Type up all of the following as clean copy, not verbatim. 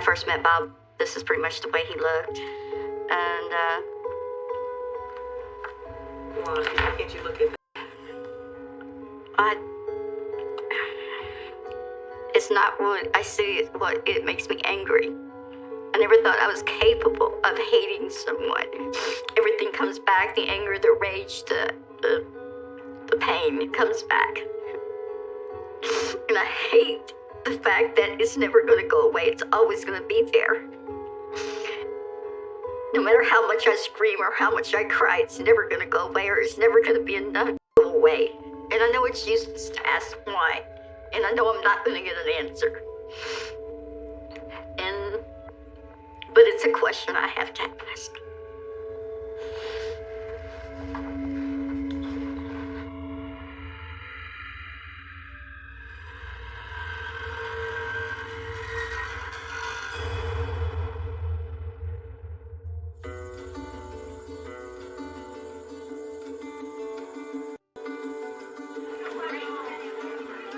first met Bob, this is pretty much the way he looked. And, Why can't you look at that? It's not what I see, it's what it makes me angry. I never thought I was capable of hating someone. Everything comes back, the anger, the rage, the pain, it comes back. And I hate the fact that it's never going to go away. It's always going to be there. No matter how much I scream or how much I cry, it's never going to go away, or it's never going to be enough to go away. And I know it's useless to ask why. And I know I'm not going to get an answer. But it's a question I have to ask.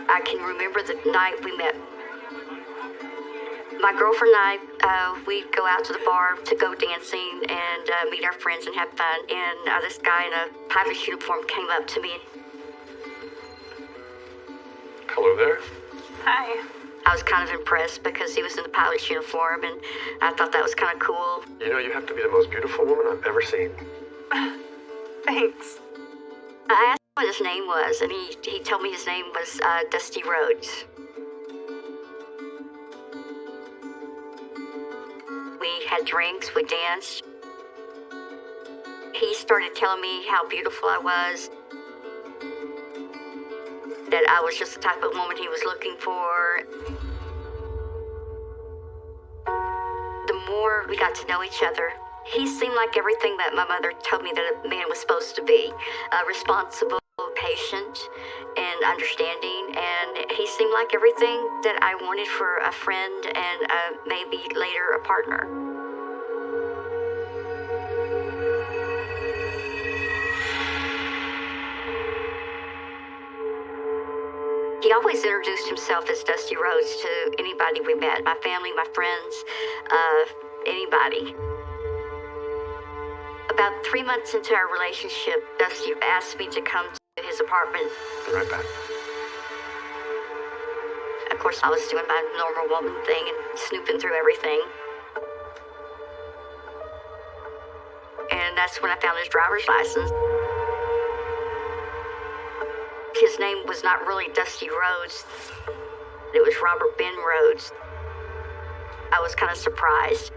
I can remember the night we met. My girlfriend and I, we'd go out to the bar to go dancing and meet our friends and have fun. And this guy in a pilot's uniform came up to me. Hello there. Hi. I was kind of impressed because he was in the pilot's uniform, and I thought that was kind of cool. You know, you have to be the most beautiful woman I've ever seen. Thanks. I asked him what his name was, and he told me his name was Dusty Rhodes. We had drinks, we danced. He started telling me how beautiful I was, that I was just the type of woman he was looking for. The more we got to know each other, he seemed like everything that my mother told me that a man was supposed to be. Responsible, patient, and understanding. And he seemed like everything that I wanted for a friend and maybe later a partner. He always introduced himself as Dusty Rhodes to anybody we met, my family, my friends, anybody. About 3 months into our relationship, Dusty asked me to come to his apartment. Be right back. Of course, I was doing my normal woman thing and snooping through everything. And that's when I found his driver's license. His name was not really Dusty Rhodes. It was Robert Ben Rhodes. I was kind of surprised.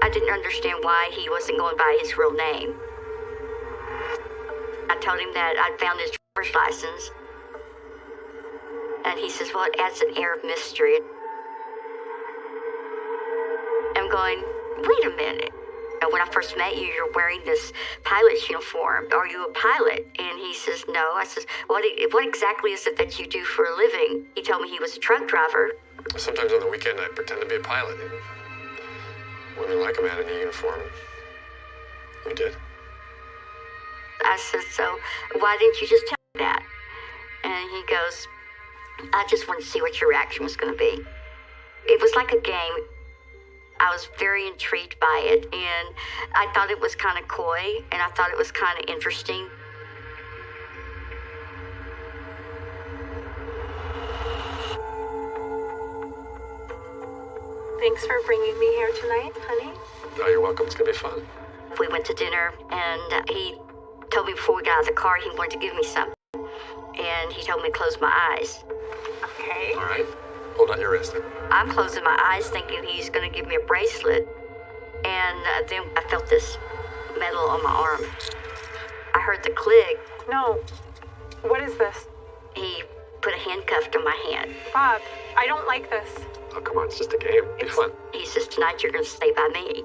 I didn't understand why he wasn't going by his real name. I told him that I'd found his driver's license. And he says, well, it adds an air of mystery. I'm going, wait a minute. When I first met you, you're wearing this pilot's uniform. Are you a pilot? And he says, no. I says, what exactly is it that you do for a living? He told me he was a truck driver. Sometimes on the weekend I pretend to be a pilot. And women like a man in a uniform. We did. I said, so why didn't you just tell me that? And he goes, I just wanted to see what your reaction was going to be. It was like a game. I was very intrigued by it, and I thought it was kind of coy, and I thought it was kind of interesting. Thanks for bringing me here tonight, honey. Oh, you're welcome. It's going to be fun. We went to dinner, and he told me before we got out of the car he wanted to give me something. And he told me to close my eyes. Okay. All right. Hold on your wrist. I'm closing my eyes thinking he's going to give me a bracelet. And then I felt this metal on my arm. I heard the click. No. What is this? He put a handcuff to my hand. Bob, I don't like this. Oh, come on. It's just a game. Be fun. He says, tonight you're going to stay by me.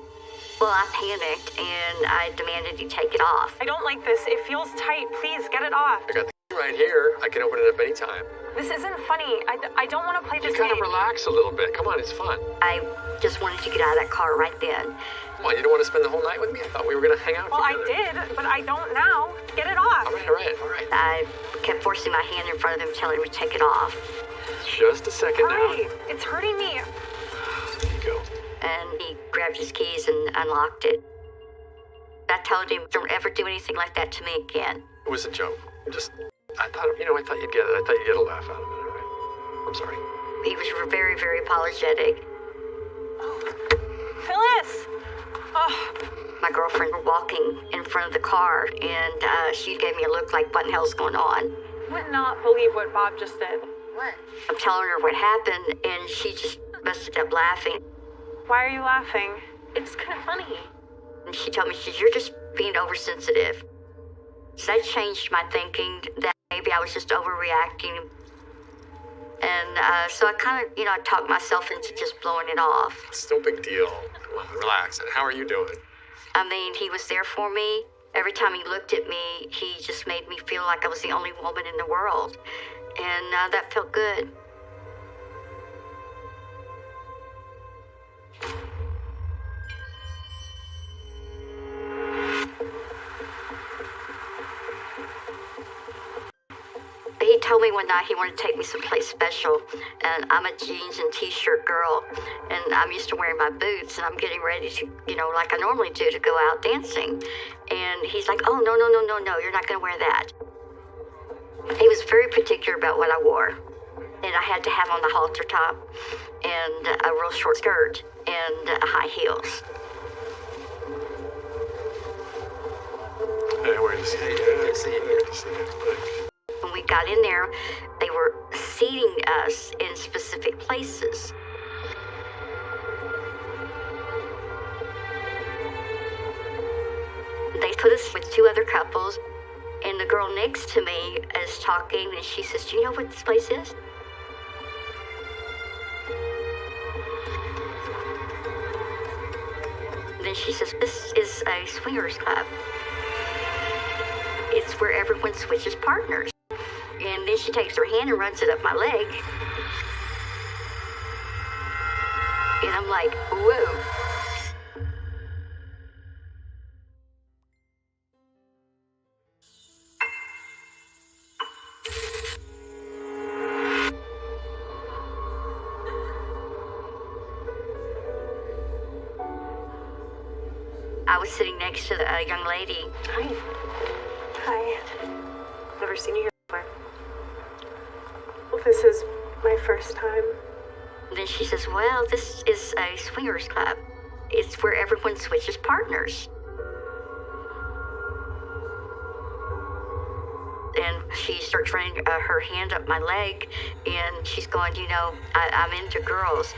Well, I panicked, and I demanded he take it off. I don't like this. It feels tight. Please, get it off. I got the key right here. I can open it up anytime. This isn't funny. I don't want to play this You gotta game. relax a little bit. Come on, it's fun. I just wanted to get out of that car right then. Come on, you don't want to spend the whole night with me? I thought we were gonna hang out Well, I together. did, but I don't now. Get it off. All right. I kept forcing my hand in front of him, telling him to take it off. Just a second now. Hurry. It's hurting me. There you go. and he grabbed his keys and unlocked it. I told him, don't ever do anything like that to me again. It was a joke. I thought you'd get a laugh out of it, all right? I'm sorry. He was very, very apologetic. Phyllis! Oh, My girlfriend were walking in front of the car, and she gave me a look like, what in hell's going on? would not believe what Bob just did. What? I'm telling her what happened, and she just busted up laughing. Why are you laughing? It's kind of funny. And she told me, you're just being oversensitive. So that changed my thinking that maybe I was just overreacting. And so I kind of, I talked myself into just blowing it off. It's no big deal. Come on, relax. And how are you doing? I mean, he was there for me. Every time he looked at me, he just made me feel like I was the only woman in the world. And that felt good. He told me one night he wanted to take me someplace special, and I'm a jeans and t-shirt girl, and I'm used to wearing my boots, and I'm getting ready to, like I normally do, to go out dancing. And he's like, oh, no, you're not going to wear that. He was very particular about what I wore, and I had to have on the halter top, and a real short skirt, and high heels. Hey, where to see it? When we got in there, they were seating us in specific places. They put us with two other couples, and the girl next to me is talking, and she says, do you know what this place is? And then she says, this is a swingers club. It's where everyone switches partners. And then she takes her hand and runs it up my leg. And I'm like, whoa. I was sitting next to a young lady. Hi. Hi. Never seen you here before. Well, this is my first time. And then she says, well, this is a swingers club. It's where everyone switches partners. And she starts running her hand up my leg, and she's going, I'm into girls.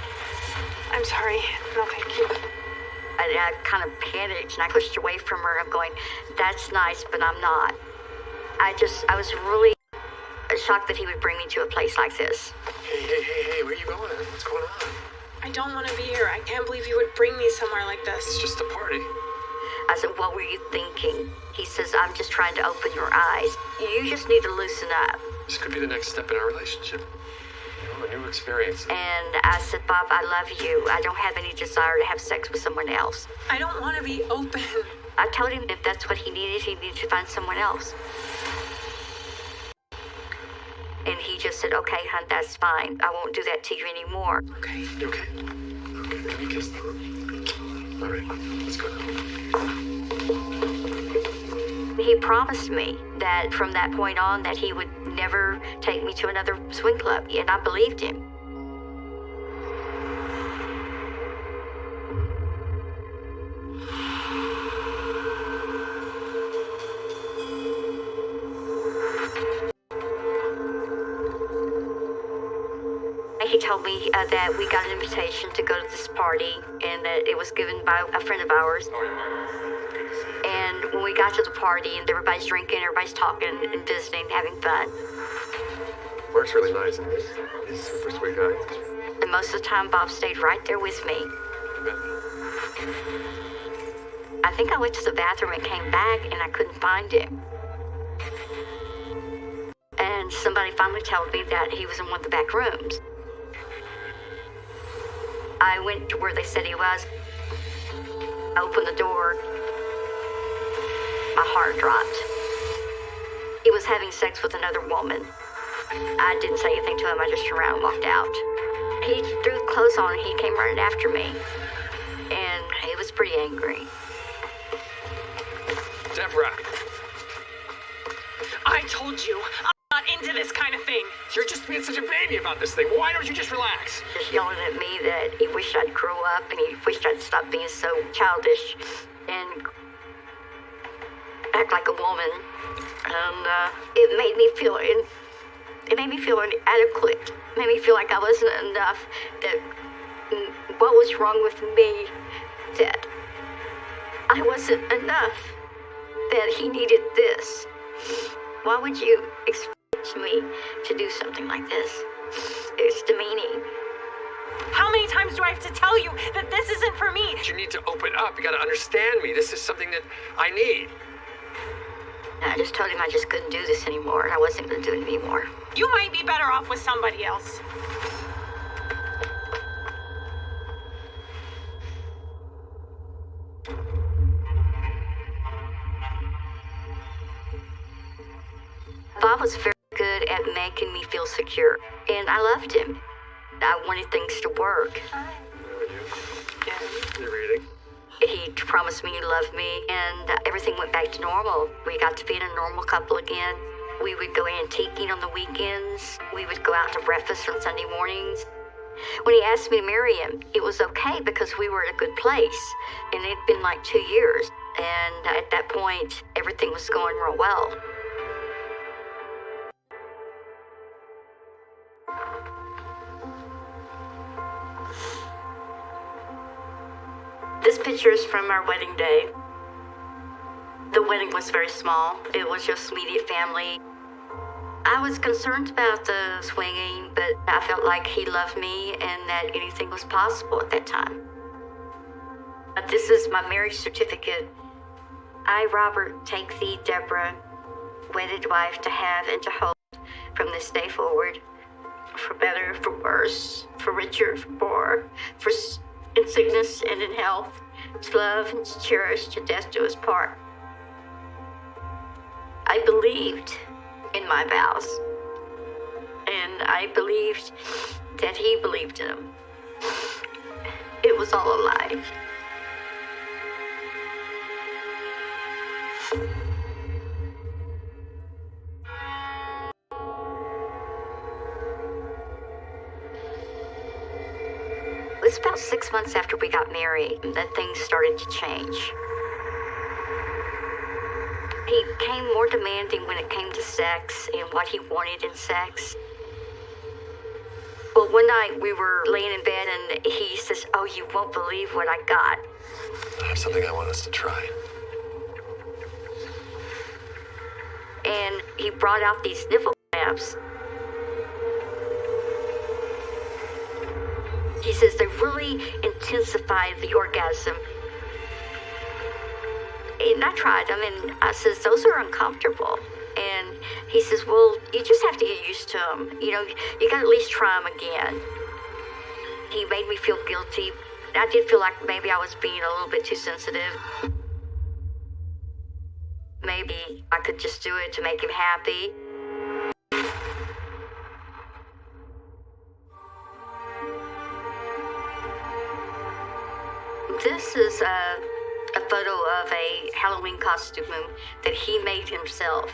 I'm sorry. No, thank you. And I kind of panicked, and I pushed away from her. I'm going, that's nice, but I'm not. I was really shocked that he would bring me to a place like this. Hey, where are you going? What's going on? I don't want to be here. I can't believe you would bring me somewhere like this. It's just a party. I said, what were you thinking? He says, I'm just trying to open your eyes. You just need to loosen up. This could be the next step in our relationship. A new experience. And I said, Bob, I love you. I don't have any desire to have sex with someone else. I don't want to be open. I told him if that's what he needed to find someone else. And he just said, okay, hon, that's fine. I won't do that to you anymore. Okay. You okay? Okay, let me kiss them. All right, let's go now. He promised me that from that point on that he would never take me to another swing club, and I believed him. He told me that we got an invitation to go to this party, and that it was given by a friend of ours. And when we got to the party, and everybody's drinking, everybody's talking and visiting, having fun. Mark's really nice. He's a super sweet guy. And most of the time, Bob stayed right there with me. I think I went to the bathroom and came back, and I couldn't find him. And somebody finally told me that he was in one of the back rooms. I went to where they said he was. I opened the door. My heart dropped. He was having sex with another woman. I didn't say anything to him. I just turned around and walked out. He threw clothes on and he came running after me. was pretty angry. Deborah, I told you, I'm not into this kind of thing. you're just being such a baby about this thing. Why don't you just relax? Just yelling at me that he wished I'd grow up and he wished I'd stop being so childish and act like a woman. And it made me feel inadequate. It made me feel like I wasn't enough. That what was wrong with me? That I wasn't enough. That he needed this. Why would you expect me to do something like this? It's demeaning. How many times do I have to tell you that this isn't for me? You need to open up. You gotta understand me. This is something that I need. I just told him I just couldn't do this anymore, and I wasn't going to do it anymore. You might be better off with somebody else. Bob was very good at making me feel secure, and I loved him. I wanted things to work. You're reading. He promised me he loved me, and everything went back to normal. We got to be a normal couple again. We would go antiquing on the weekends. We would go out to breakfast on Sunday mornings. When he asked me to marry him, it was okay because we were in a good place, and it'd been like 2 years. And at that point, everything was going real well. This picture is from our wedding day. The wedding was very small. It was just immediate family. I was concerned about the swinging, but I felt like he loved me and that anything was possible at that time. This is my marriage certificate. I, Robert, take thee, Deborah, wedded wife, to have and to hold from this day forward, for better, for worse, for richer, for poorer, in sickness and in health, to love and to cherish, to death do us part. I believed in my vows, and I believed that he believed in them. It was all a lie. It was about 6 months after we got married that things started to change. He became more demanding when it came to sex and what he wanted in sex. Well, one night we were laying in bed and he says, "Oh, you won't believe what I got." I have something I want us to try. And he brought out these nipple clamps. He says they really intensify the orgasm. And I tried them, and I says, "Those are uncomfortable." And he says, "Well, you just have to get used to them. You know, you got to at least try them again." He made me feel guilty. I did feel like maybe I was being a little bit too sensitive. Maybe I could just do it to make him happy. This is a photo of a Halloween costume that he made himself.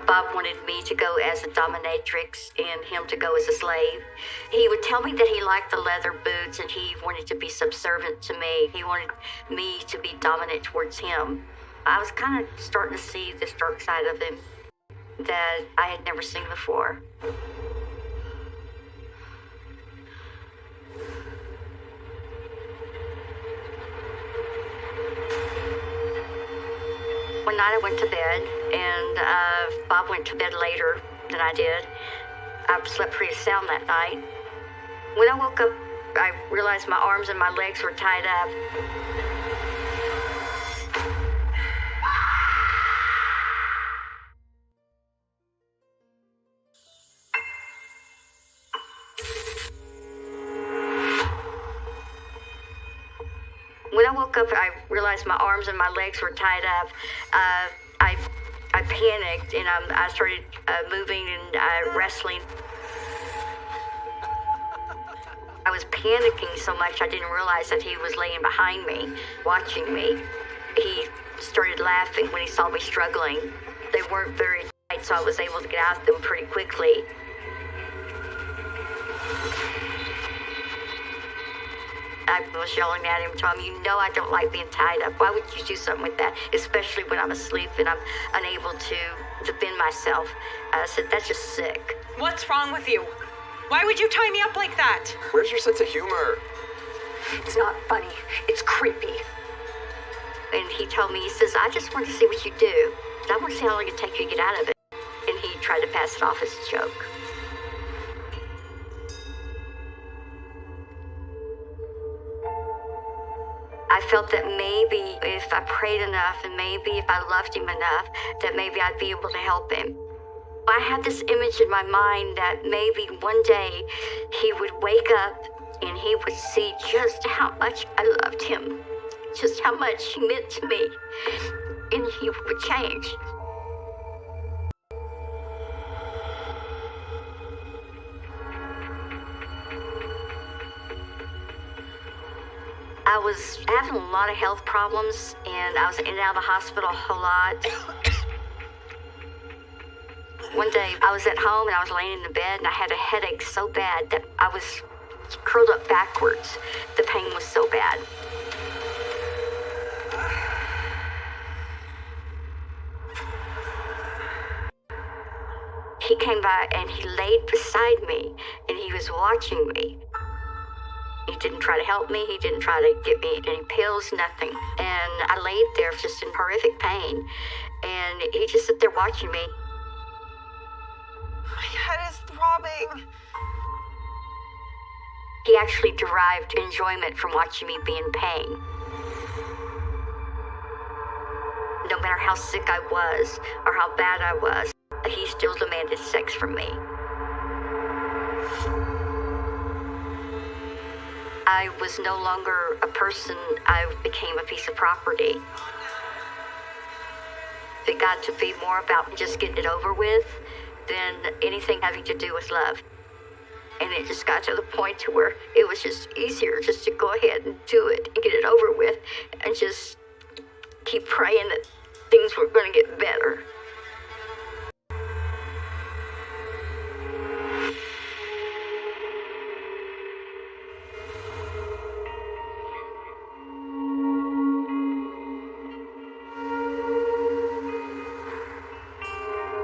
Bob wanted me to go as a dominatrix and him to go as a slave. He would tell me that he liked the leather boots and he wanted to be subservient to me. He wanted me to be dominant towards him. I was kind of starting to see this dark side of him that I had never seen before. One night I went to bed, and Bob went to bed later than I did. I slept pretty sound that night. When I woke up, I realized my arms and my legs were tied up. When I woke up, I realized my arms and my legs were tied up. I panicked and I started moving and wrestling. I I was panicking so much I didn't realize that he was laying behind me, watching me. He started laughing when he saw me struggling. They weren't very tight, so I was able to get out of them pretty quickly. I was yelling at him, telling him, you know I don't like being tied up. Why would you do something with that? Especially when I'm asleep and I'm unable to defend myself. I said, that's just sick. What's wrong with you? Why would you tie me up like that? Where's your sense of humor? It's not funny. It's creepy. And he told me, he says, I just want to see what you do. I want to see how long it takes you to get out of it. And he tried to pass it off as a joke. I felt that maybe if I prayed enough and maybe if I loved him enough, that maybe I'd be able to help him. I had this image in my mind that maybe one day he would wake up and he would see just how much I loved him, just how much he meant to me, and he would change. I was having a lot of health problems, and I was in and out of the hospital a whole lot. One day, I was at home, and I was laying in the bed, and I had a headache so bad that I was curled up backwards. The pain was so bad. He came by, and he laid beside me, and he was watching me. He didn't try to help me. He didn't try to give me any pills, nothing. And I laid there just in horrific pain. And he just sat there watching me. My head is throbbing. He actually derived enjoyment from watching me be in pain. No matter how sick I was or how bad I was, he still demanded sex from me. I was no longer a person. I became a piece of property. It got to be more about just getting it over with than anything having to do with love. And it just got to the point to where it was just easier just to go ahead and do it and get it over with and just keep praying that things were going to get better.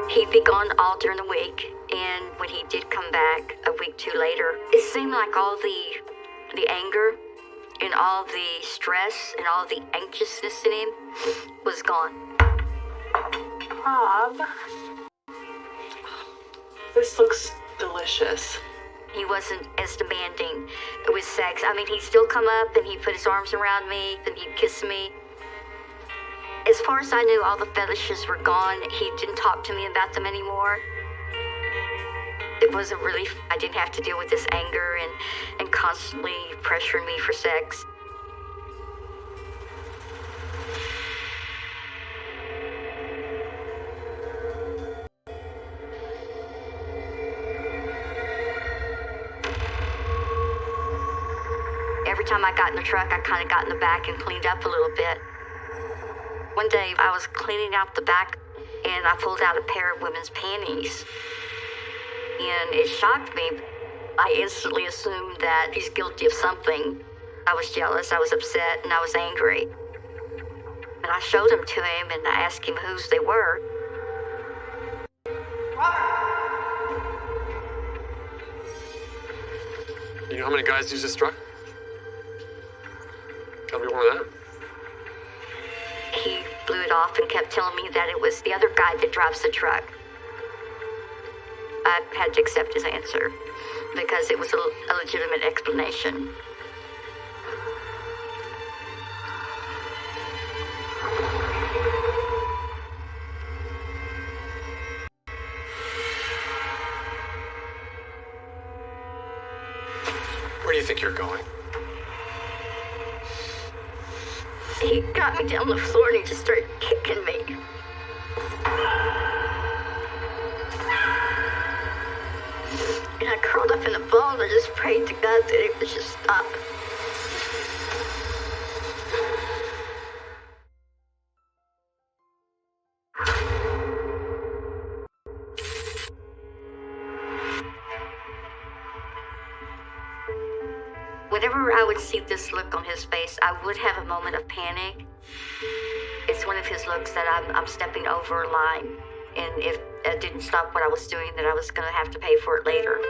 He'd be gone all during the week, and when he did come back a week or two later, it seemed like all the anger and all the stress and all the anxiousness in him was gone. Rob, this looks delicious. He wasn't as demanding with sex. I mean, he'd still come up and he'd put his arms around me and he'd kiss me. As far as I knew, all the fetishes were gone. He didn't talk to me about them anymore. It was a relief. I didn't have to deal with this anger and constantly pressuring me for sex. Every time I got in the truck, I kind of got in the back and cleaned up a little bit. One day, I was cleaning out the back, and I pulled out a pair of women's panties. And it shocked me. I instantly assumed that he's guilty of something. I was jealous, I was upset, and I was angry. And I showed them to him, and I asked him whose they were. You know how many guys you just struck? Gotta be one of them. He blew it off and kept telling me that it was the other guy that drives the truck. I had to accept his answer because it was a legitimate explanation. Where do you think you're going? He got me down the floor and he just started kicking me. And I curled up in a ball and I just prayed prayed to God that it would just stop. Whenever I would see this look on his face, I would have a moment of panic. It's one of his looks that I'm stepping over a line, and if I didn't stop what I was doing, then I was going to have to pay for it later.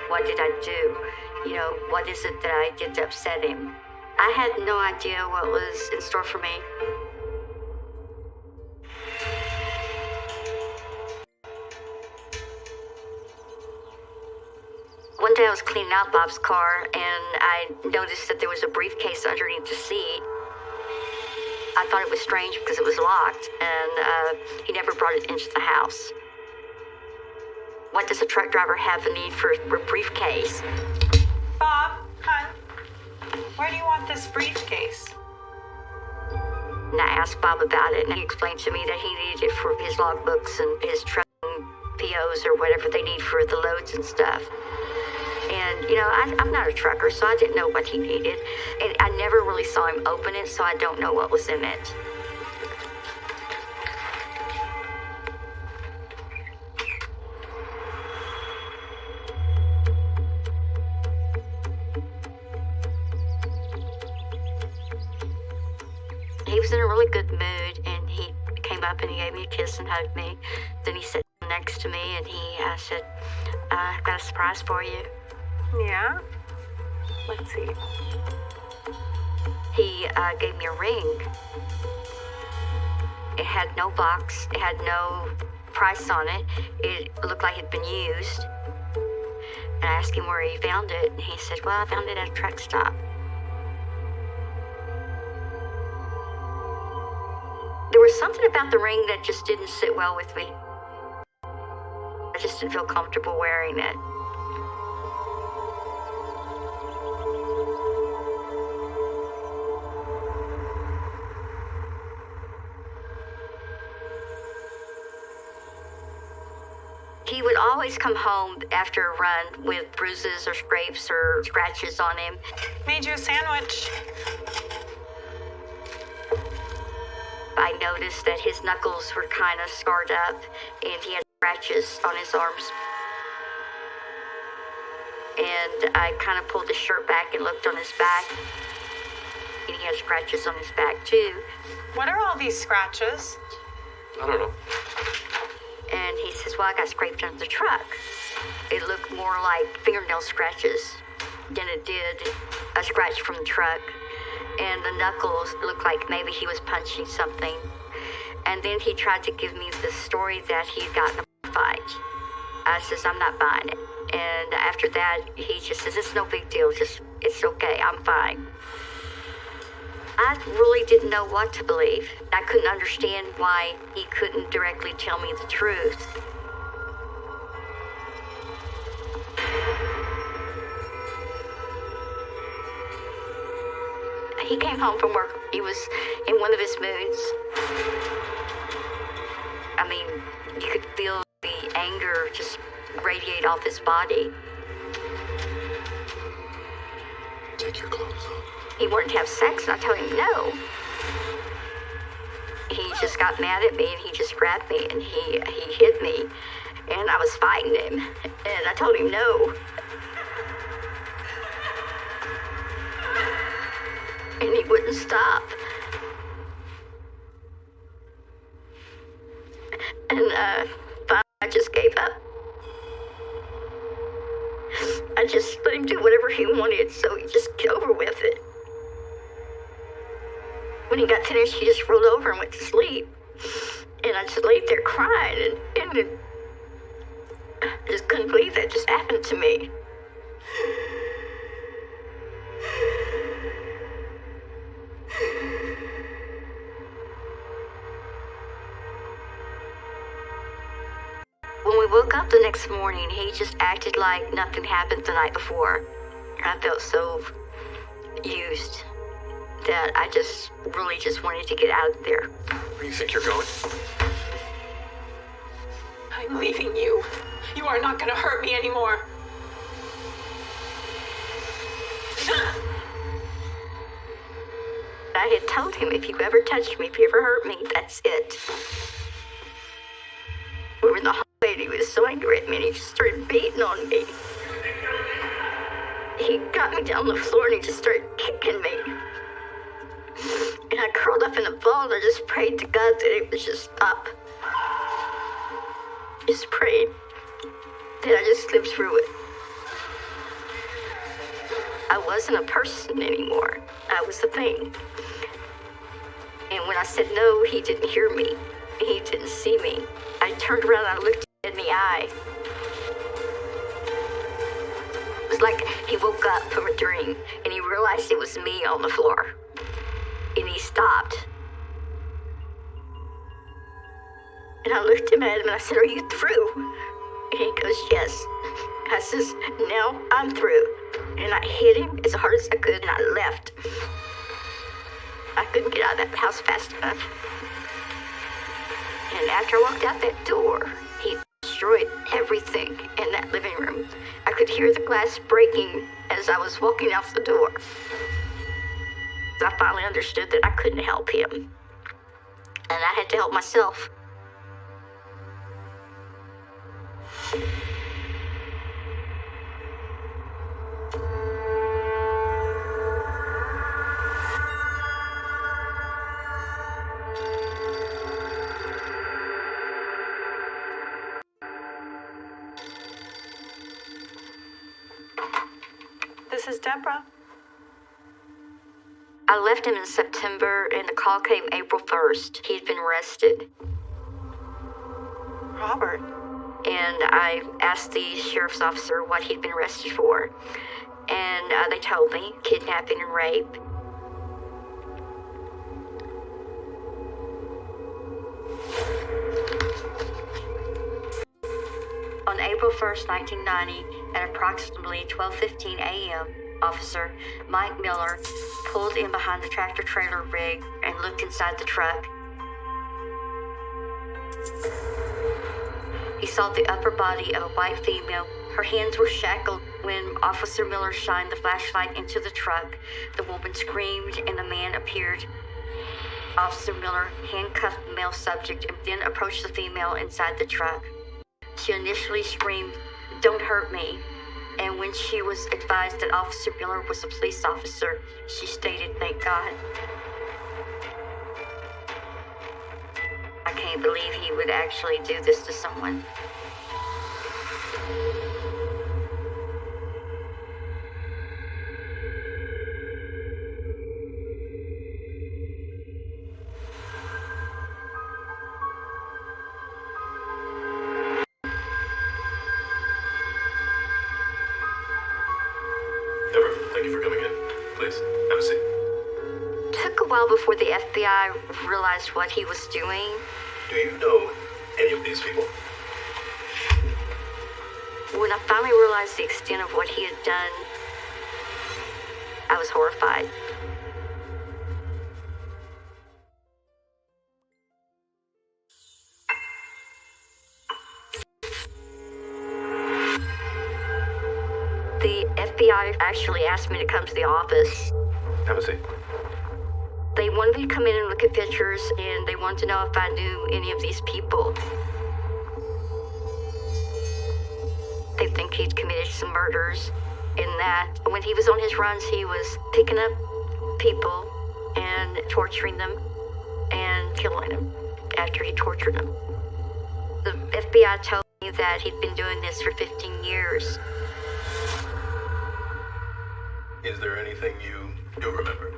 What did I do? You know, what is it that I did to upset him? I had no idea what was in store for me. One day I was cleaning out Bob's car, and I noticed that there was a briefcase underneath the seat. I thought it was strange because it was locked, and he never brought it into the house. What does a truck driver have the need for a briefcase? Bob, hon, where do you want this briefcase? And I asked Bob about it, and he explained to me that he needed it for his logbooks and his truck POs or whatever they need for the loads and stuff. And, you know, I'm not a trucker, so I didn't know what he needed. And I never really saw him open it, so I don't know what was in it. He was in a really good mood, and he came up and he gave me a kiss and hugged me. Then he sat next to me, and he said, I've got a surprise for you. Yeah? Let's see. He gave me a ring. It had no box. It had no price on it. It looked like it had been used. And I asked him where he found it, and he said, well, I found it at a truck stop. There was something about the ring that just didn't sit well with me. I just didn't feel comfortable wearing it. He would always come home after a run with bruises or scrapes or scratches on him. Made you a sandwich. I noticed that his knuckles were kind of scarred up, and he had scratches on his arms. And I kind of pulled his shirt back and looked on his back, and he had scratches on his back too. What are all these scratches? I don't know. And he says, well, I got scraped under the truck. It looked more like fingernail scratches than it did a scratch from the truck. And the knuckles looked like maybe he was punching something. And then he tried to give me the story that he'd gotten in a fight. I says, I'm not buying it. And after that, he just says, it's no big deal. It's okay. I'm fine. I really didn't know what to believe. I couldn't understand why he couldn't directly tell me the truth. He came home from work. He was in one of his moods. I mean, you could feel the anger just radiate off his body. Take your clothes off. He wanted to have sex, and I told him no. He just got mad at me, and he just grabbed me, and he hit me, and I was fighting him, and I told him no. And he wouldn't stop. And finally I just gave up. I just let him do whatever he wanted, so he just get over with it. When he got finished, he just rolled over and went to sleep. And I just laid there crying, and I just couldn't believe that just happened to me. When we woke up the next morning, he just acted like nothing happened the night before. I felt so used that I just really just wanted to get out of there. Where do you think you're going? I'm leaving you. You are not going to hurt me anymore. I had told him, if you ever touch me, if you ever hurt me, that's it. We were in the hallway and he was so angry at me and he just started beating on me. He got me down on the floor and he just started kicking me. And I curled up in a ball and I just prayed to God that it would just stop. Just prayed that I just lived through it. I wasn't a person anymore. I was a thing. And when I said no, he didn't hear me. He didn't see me. I turned around and I looked him in the eye. It was like he woke up from a dream and he realized it was me on the floor. And he stopped. And I looked him at him and I said, "Are you through?" And he goes, "Yes." I says, "Now I'm through." And I hit him as hard as I could and I left. I couldn't get out of that house fast enough. And after I walked out that door, he destroyed everything in that living room. I could hear the glass breaking as I was walking out the door. So I finally understood that I couldn't help him. And I had to help myself. This is Deborah. I left him in September and the call came April 1st. He'd been arrested. Robert. And I asked the sheriff's officer what he'd been arrested for. And they told me kidnapping and rape. On April 1st, 1990, at approximately 12:15 a.m., Officer Mike Miller pulled in behind the tractor-trailer rig and looked inside the truck. He saw the upper body of a white female. Her hands were shackled. When Officer Miller shined the flashlight into the truck, the woman screamed and the man appeared. Officer Miller handcuffed the male subject and then approached the female inside the truck. She initially screamed, "Don't hurt me." And when she was advised that Officer Miller was a police officer, she stated, "Thank God." I can't believe he would actually do this to someone. Deborah, thank you for coming in. Please, have a seat. It took a while before the FBI realized what he was doing. Do you know any of these people? When I finally realized the extent of what he had done, I was horrified. The FBI actually asked me to come to the office. Have a seat. They wanted me to come in and look at pictures, and they wanted to know if I knew any of these people. They think he'd committed some murders, and that when he was on his runs, he was picking up people and torturing them and killing them after he tortured them. The FBI told me that he'd been doing this for 15 years. Is there anything you do remember?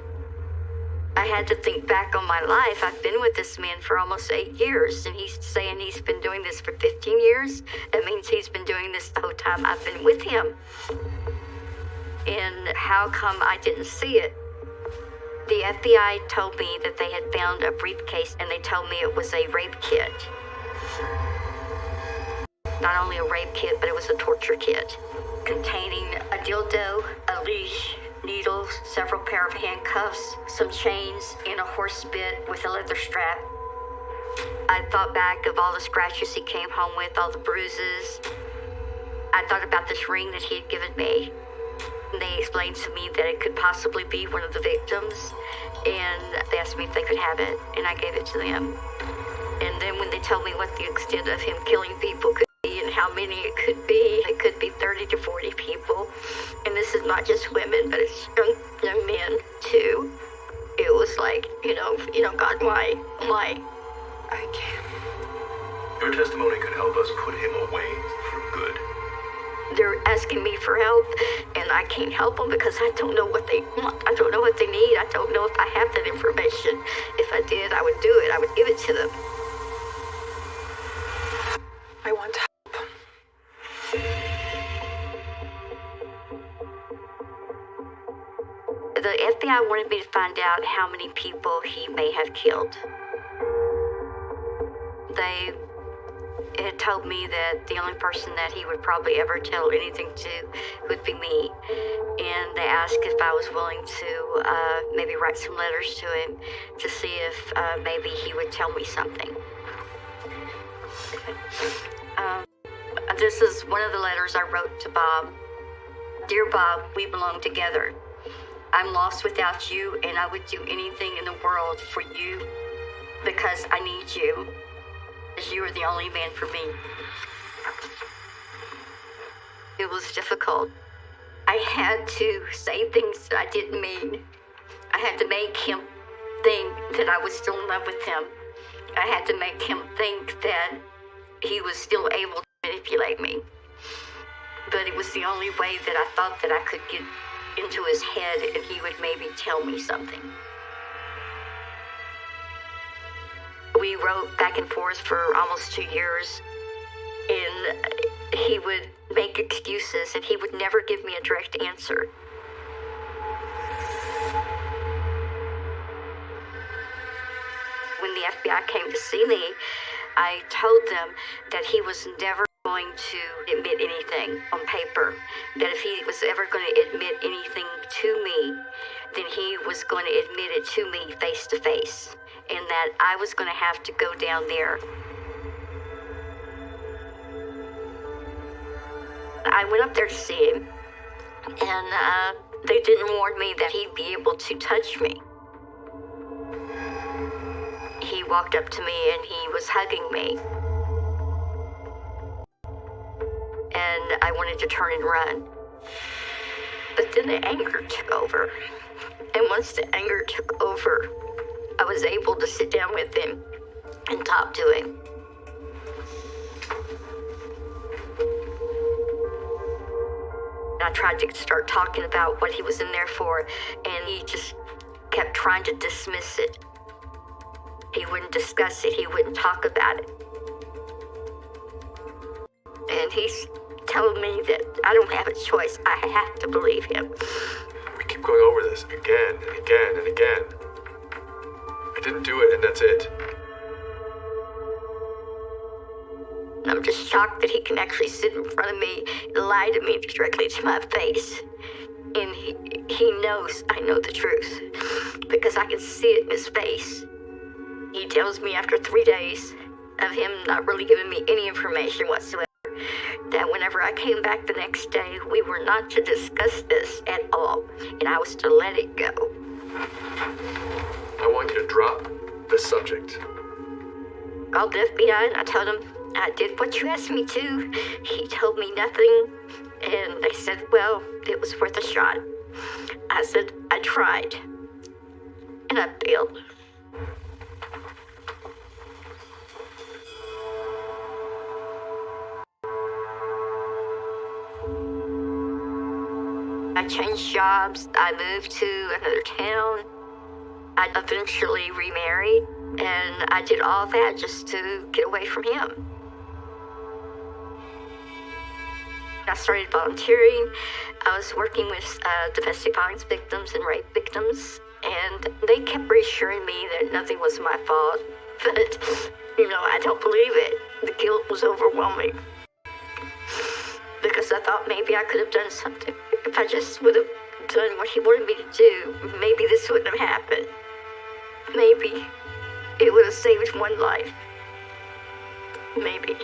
I had to think back on my life. I've been with this man for almost 8 years, and he's saying he's been doing this for 15 years. That means he's been doing this the whole time I've been with him. And how come I didn't see it? The FBI told me that they had found a briefcase, and they told me it was a rape kit. Not only a rape kit, but it was a torture kit containing a dildo, a leash, needles, several pair of handcuffs, some chains, and a horse bit with a leather strap. I thought back of all the scratches he came home with, all the bruises. I thought about this ring that he had given me. They explained to me that it could possibly be one of the victims, and they asked me if they could have it, and I gave it to them. And then when they told me what the extent of him killing people could be and how many it could be 30 to 40 people. And this is not just women, but it's young men too. It was like, God, why? I can't. Your testimony could help us put him away for good. They're asking me for help, and I can't help them because I don't know what they want. I don't know what they need. I don't know if I have that information. If I did, I would do it. I would give it to them. I want help. The FBI wanted me to find out how many people he may have killed. They had told me that the only person that he would probably ever tell anything to would be me. And they asked if I was willing to maybe write some letters to him to see if maybe he would tell me something. This is one of the letters I wrote to Bob. Dear Bob, we belong together. I'm lost without you, and I would do anything in the world for you because I need you, as you are the only man for me. It was difficult. I had to say things that I didn't mean. I had to make him think that I was still in love with him. I had to make him think that he was still able to manipulate me. But it was the only way that I thought that I could get into his head and he would maybe tell me something. We wrote back and forth for almost 2 years, and he would make excuses and he would never give me a direct answer. When the FBI came to see me, I told them that he was never going to admit anything on paper, that if he was ever going to admit anything to me, then he was going to admit it to me face to face, and that I was going to have to go down there. I went up there to see him, and they didn't warn me that he'd be able to touch me. He walked up to me and he was hugging me. And I wanted to turn and run. But then the anger took over. And once the anger took over, I was able to sit down with him and talk to him. I tried to start talking about what he was in there for, and he just kept trying to dismiss it. He wouldn't discuss it. He wouldn't talk about it. And he's telling me that I don't have a choice. I have to believe him. We keep going over this again and again and again. I didn't do it, and that's it. I'm just shocked that he can actually sit in front of me and lie to me directly to my face. And he knows I know the truth because I can see it in his face. He tells me after 3 days of him not really giving me any information whatsoever, that whenever I came back the next day, we were not to discuss this at all, and I was to let it go. I want you to drop the subject. Called the FBI and I told him I did what you asked me to. He told me nothing, and they said, well, it was worth a shot. I said, I tried, and I failed. I changed jobs, I moved to another town, I eventually remarried, and I did all that just to get away from him. I started volunteering. I was working with domestic violence victims and rape victims, and they kept reassuring me that nothing was my fault, but, I don't believe it. The guilt was overwhelming. Because I thought maybe I could have done something. If I just would have done what he wanted me to do, maybe this wouldn't have happened. Maybe it would have saved one life. Maybe.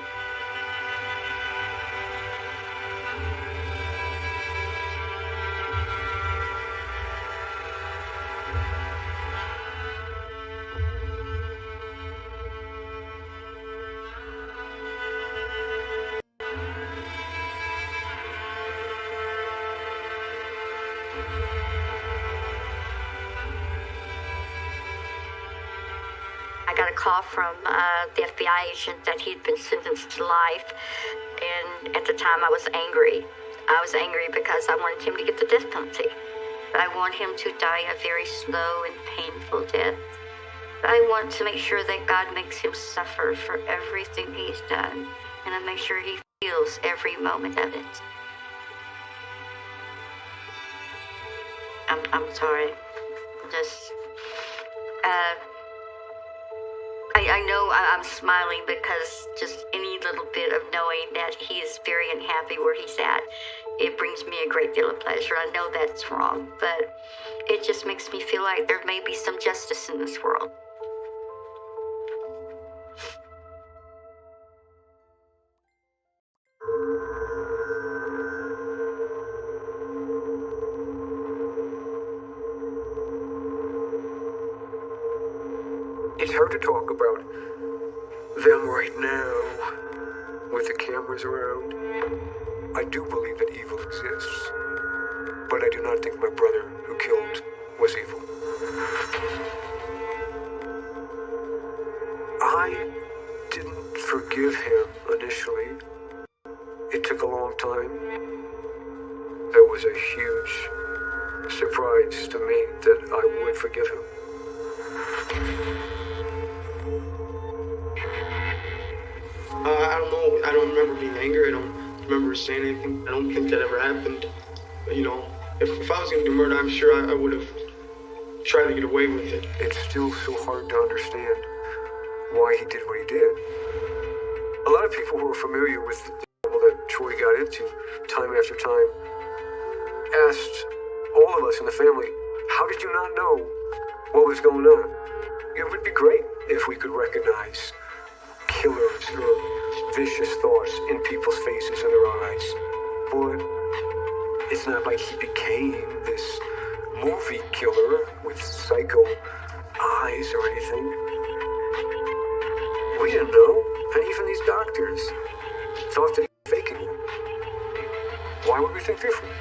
call from the FBI agent that he'd been sentenced to life. And at the time, I was angry. I was angry because I wanted him to get the death penalty. I want him to die a very slow and painful death. I want to make sure that God makes him suffer for everything he's done, and I make sure he feels every moment of it. I'm sorry. Just, I know I'm smiling because just any little bit of knowing that he is very unhappy where he's at, it brings me a great deal of pleasure. I know that's wrong, but it just makes me feel like there may be some justice in this world. It's hard to talk about them right now with the cameras around. I do believe that evil exists, but I do not think my brother who killed was evil. I didn't forgive him initially. It took a long time. That was a huge surprise to me that I would forgive him. I don't know. I don't remember being angry. I don't remember saying anything. I don't think that ever happened. But, you know, if I was going to do murder, I'm sure I would have tried to get away with it. It's still so hard to understand why he did what he did. A lot of people who are familiar with the trouble that Troy got into time after time asked all of us in the family, how did you not know what was going on? It would be great if we could recognize killers or vicious thoughts in people's faces and their eyes. But it's not like he became this movie killer with psycho eyes or anything. We didn't know, and even these doctors thought that he was faking it. Why would we think different?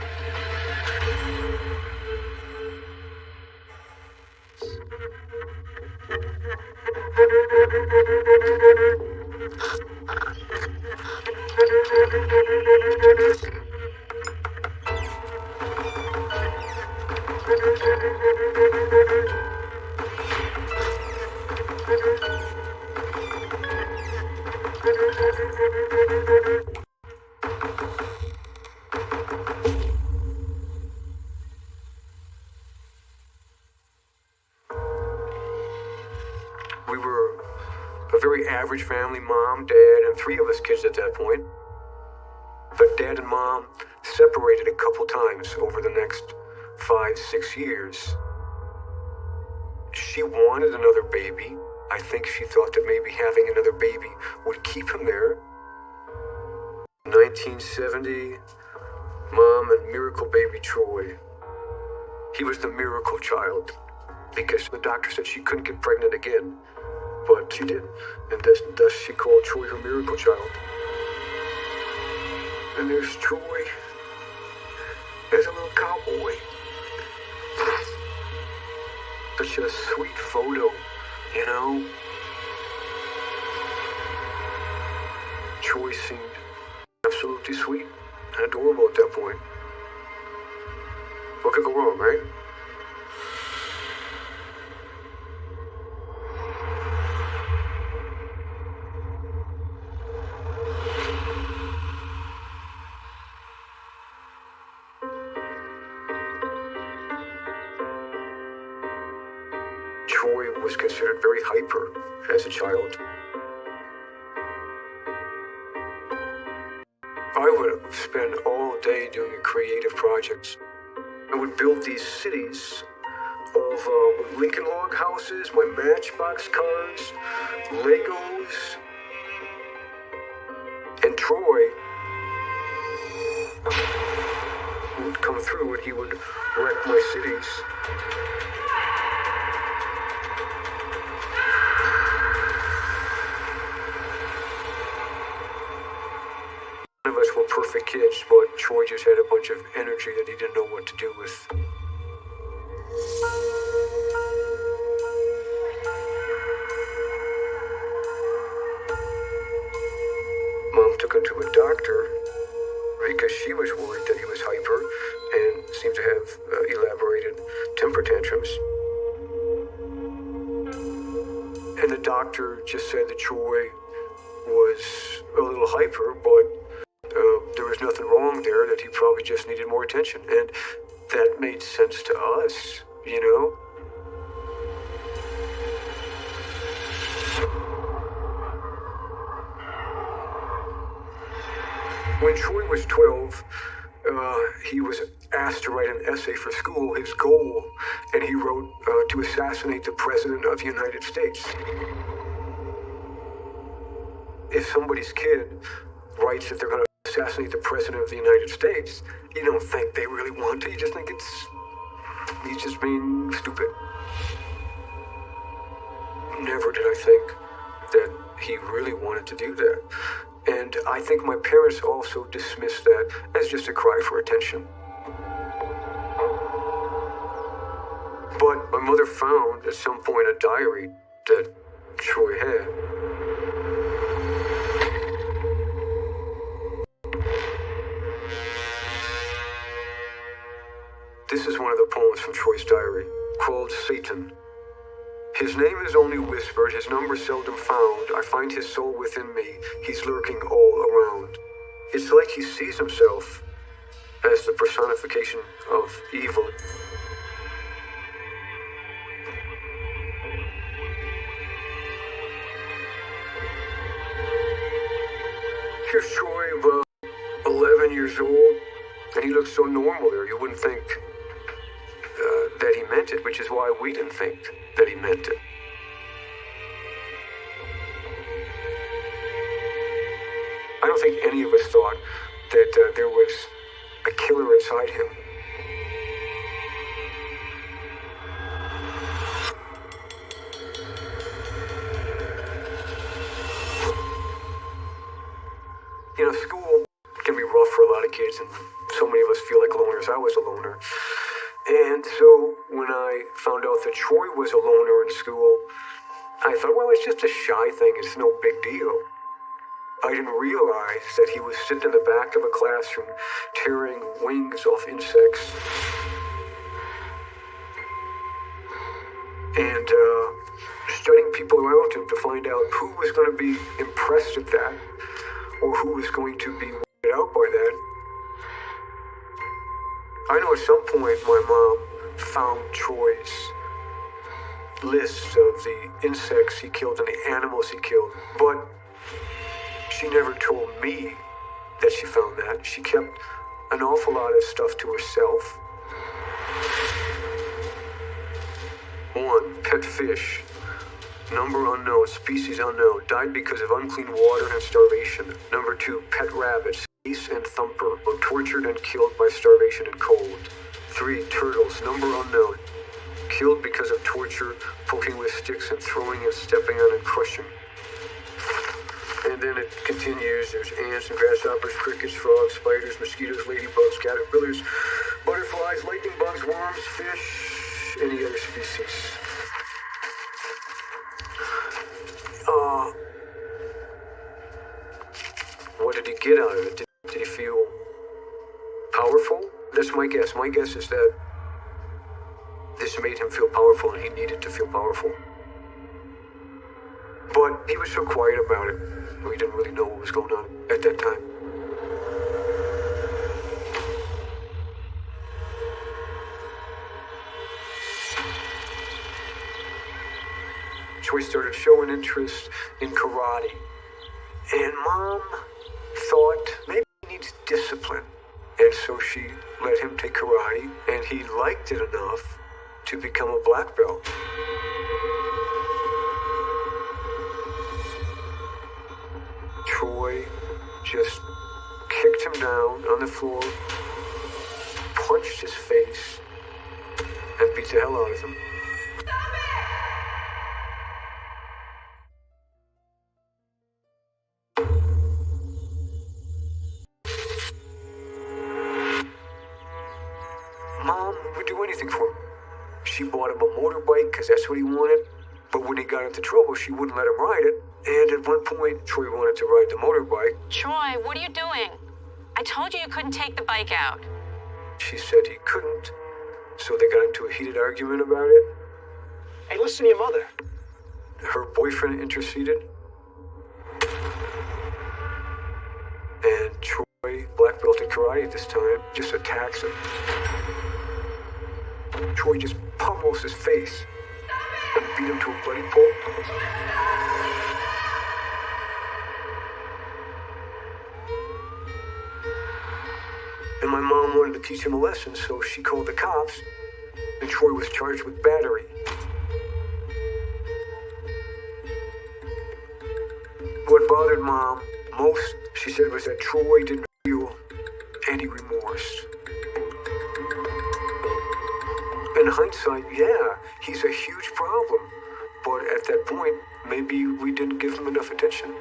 We were a very average family, mom, dad, and 3 of us kids at that point. But dad and mom separated a couple times over the next 5-6 years. She wanted another baby. I think she thought that maybe having another baby would keep him there. 1970, mom and miracle baby Troy. He was the miracle child because the doctor said she couldn't get pregnant again. But she did, and thus she called Troy her miracle child. And there's Troy as a little cowboy. Such a sweet photo, you know? Troy seemed absolutely sweet and adorable at that point. What could go wrong, right? Troy was considered very hyper as a child. I would spend all day doing creative projects. I would build these cities of Lincoln log houses, my Matchbox cars, Legos. And Troy would come through and he would wreck my cities. None of us were perfect kids, but Troy just had a bunch of energy that he didn't know what to do with. him to a doctor because she was worried that he was hyper and seemed to have elaborated temper tantrums. And the doctor just said that Troy was a little hyper, but there was nothing wrong there, that he probably just needed more attention. And that made sense to us, you know? When Troy was 12, he was asked to write an essay for school, his goal, and he wrote to assassinate the President of the United States. If somebody's kid writes that they're going to assassinate the President of the United States, you don't think they really want to, you just think he's just being stupid. Never did I think that he really wanted to do that. And I think my parents also dismissed that as just a cry for attention. But my mother found at some point a diary that Troy had. This is one of the poems from Troy's diary, called Satan. His name is only whispered, his number seldom found. I find his soul within me, he's lurking all around. It's like he sees himself as the personification of evil. Here's Troy, about 11 years old, and he looks so normal there, you wouldn't think that he meant it, which is why we didn't think that he meant it. I don't think any of us thought that there was a killer inside him. You know, school can be rough for a lot of kids, and so many of us feel like loners. I was a loner. And so when I found out that Troy was a loner in school, I thought, well, it's just a shy thing. It's no big deal. I didn't realize that he was sitting in the back of a classroom tearing wings off insects. And studying people around him to find out who was going to be impressed at that or who was going to be weirded out by that. I know at some point my mom found Troy's list of the insects he killed and the animals he killed, but she never told me that she found that. She kept an awful lot of stuff to herself. 1, pet fish. Number unknown, species unknown, died because of unclean water and starvation. Number 2, pet rabbits, Ace and Thumper, were tortured and killed by starvation and cold. 3, turtles, number unknown, killed because of torture, poking with sticks and throwing and stepping on and crushing. And then it continues. There's ants and grasshoppers, crickets, frogs, spiders, mosquitoes, ladybugs, caterpillars, butterflies, lightning bugs, worms, fish, any other species. What did he get out of it? Did he feel powerful? That's my guess. My guess is that this made him feel powerful and he needed to feel powerful. But he was so quiet about it. We didn't really know what was going on at that time. Troy started showing interest in karate. And Mom thought maybe he needs discipline. And so she let him take karate, and he liked it enough to become a black belt. Troy just kicked him down on the floor, punched his face, and beat the hell out of him. Mom would do anything for him. She bought him a motorbike because that's what he wanted. But when he got into trouble, she wouldn't let him ride it. And at one point, Troy wanted to ride the motorbike. Troy, what are you doing? I told you couldn't take the bike out. She said he couldn't, so they got into a heated argument about it. Hey, listen to your mother. Her boyfriend interceded. And Troy, black belt in karate at this time, just attacks him. Troy just pummels his face and beat him to a bloody pulp. And my mom wanted to teach him a lesson, so she called the cops, and Troy was charged with battery. What bothered Mom most, she said, was that Troy didn't feel any remorse. In hindsight, yeah, he's a huge problem. But at that point, maybe we didn't give him enough attention.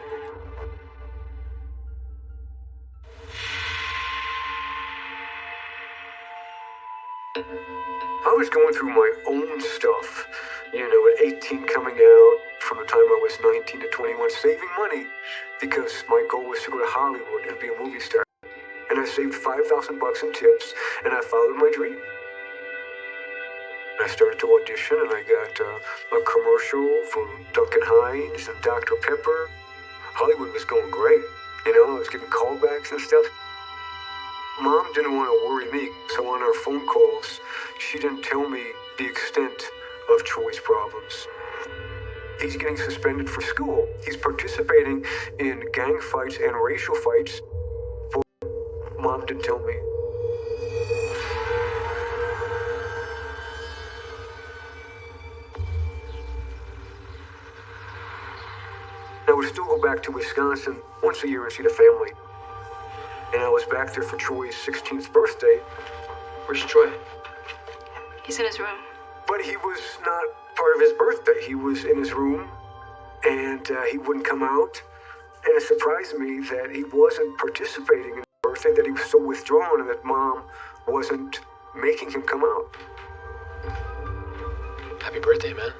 I was going through my own stuff, at 18 coming out, from the time I was 19 to 21, saving money because my goal was to go to Hollywood and be a movie star. And I saved $5,000 in tips, and I followed my dream. I started to audition, and I got a commercial for Duncan Hines and Dr. Pepper. Hollywood was going great, I was getting callbacks and stuff. Mom didn't want to worry me, so on our phone calls, she didn't tell me the extent of Troy's problems. He's getting suspended for school. He's participating in gang fights and racial fights, but Mom didn't tell me. I would still go back to Wisconsin once a year and see the family. And I was back there for Troy's 16th birthday. Where's Troy? He's in his room. But he was not part of his birthday. He was in his room, and he wouldn't come out. And it surprised me that he wasn't participating in his birthday, that he was so withdrawn, and that Mom wasn't making him come out. Happy birthday, man.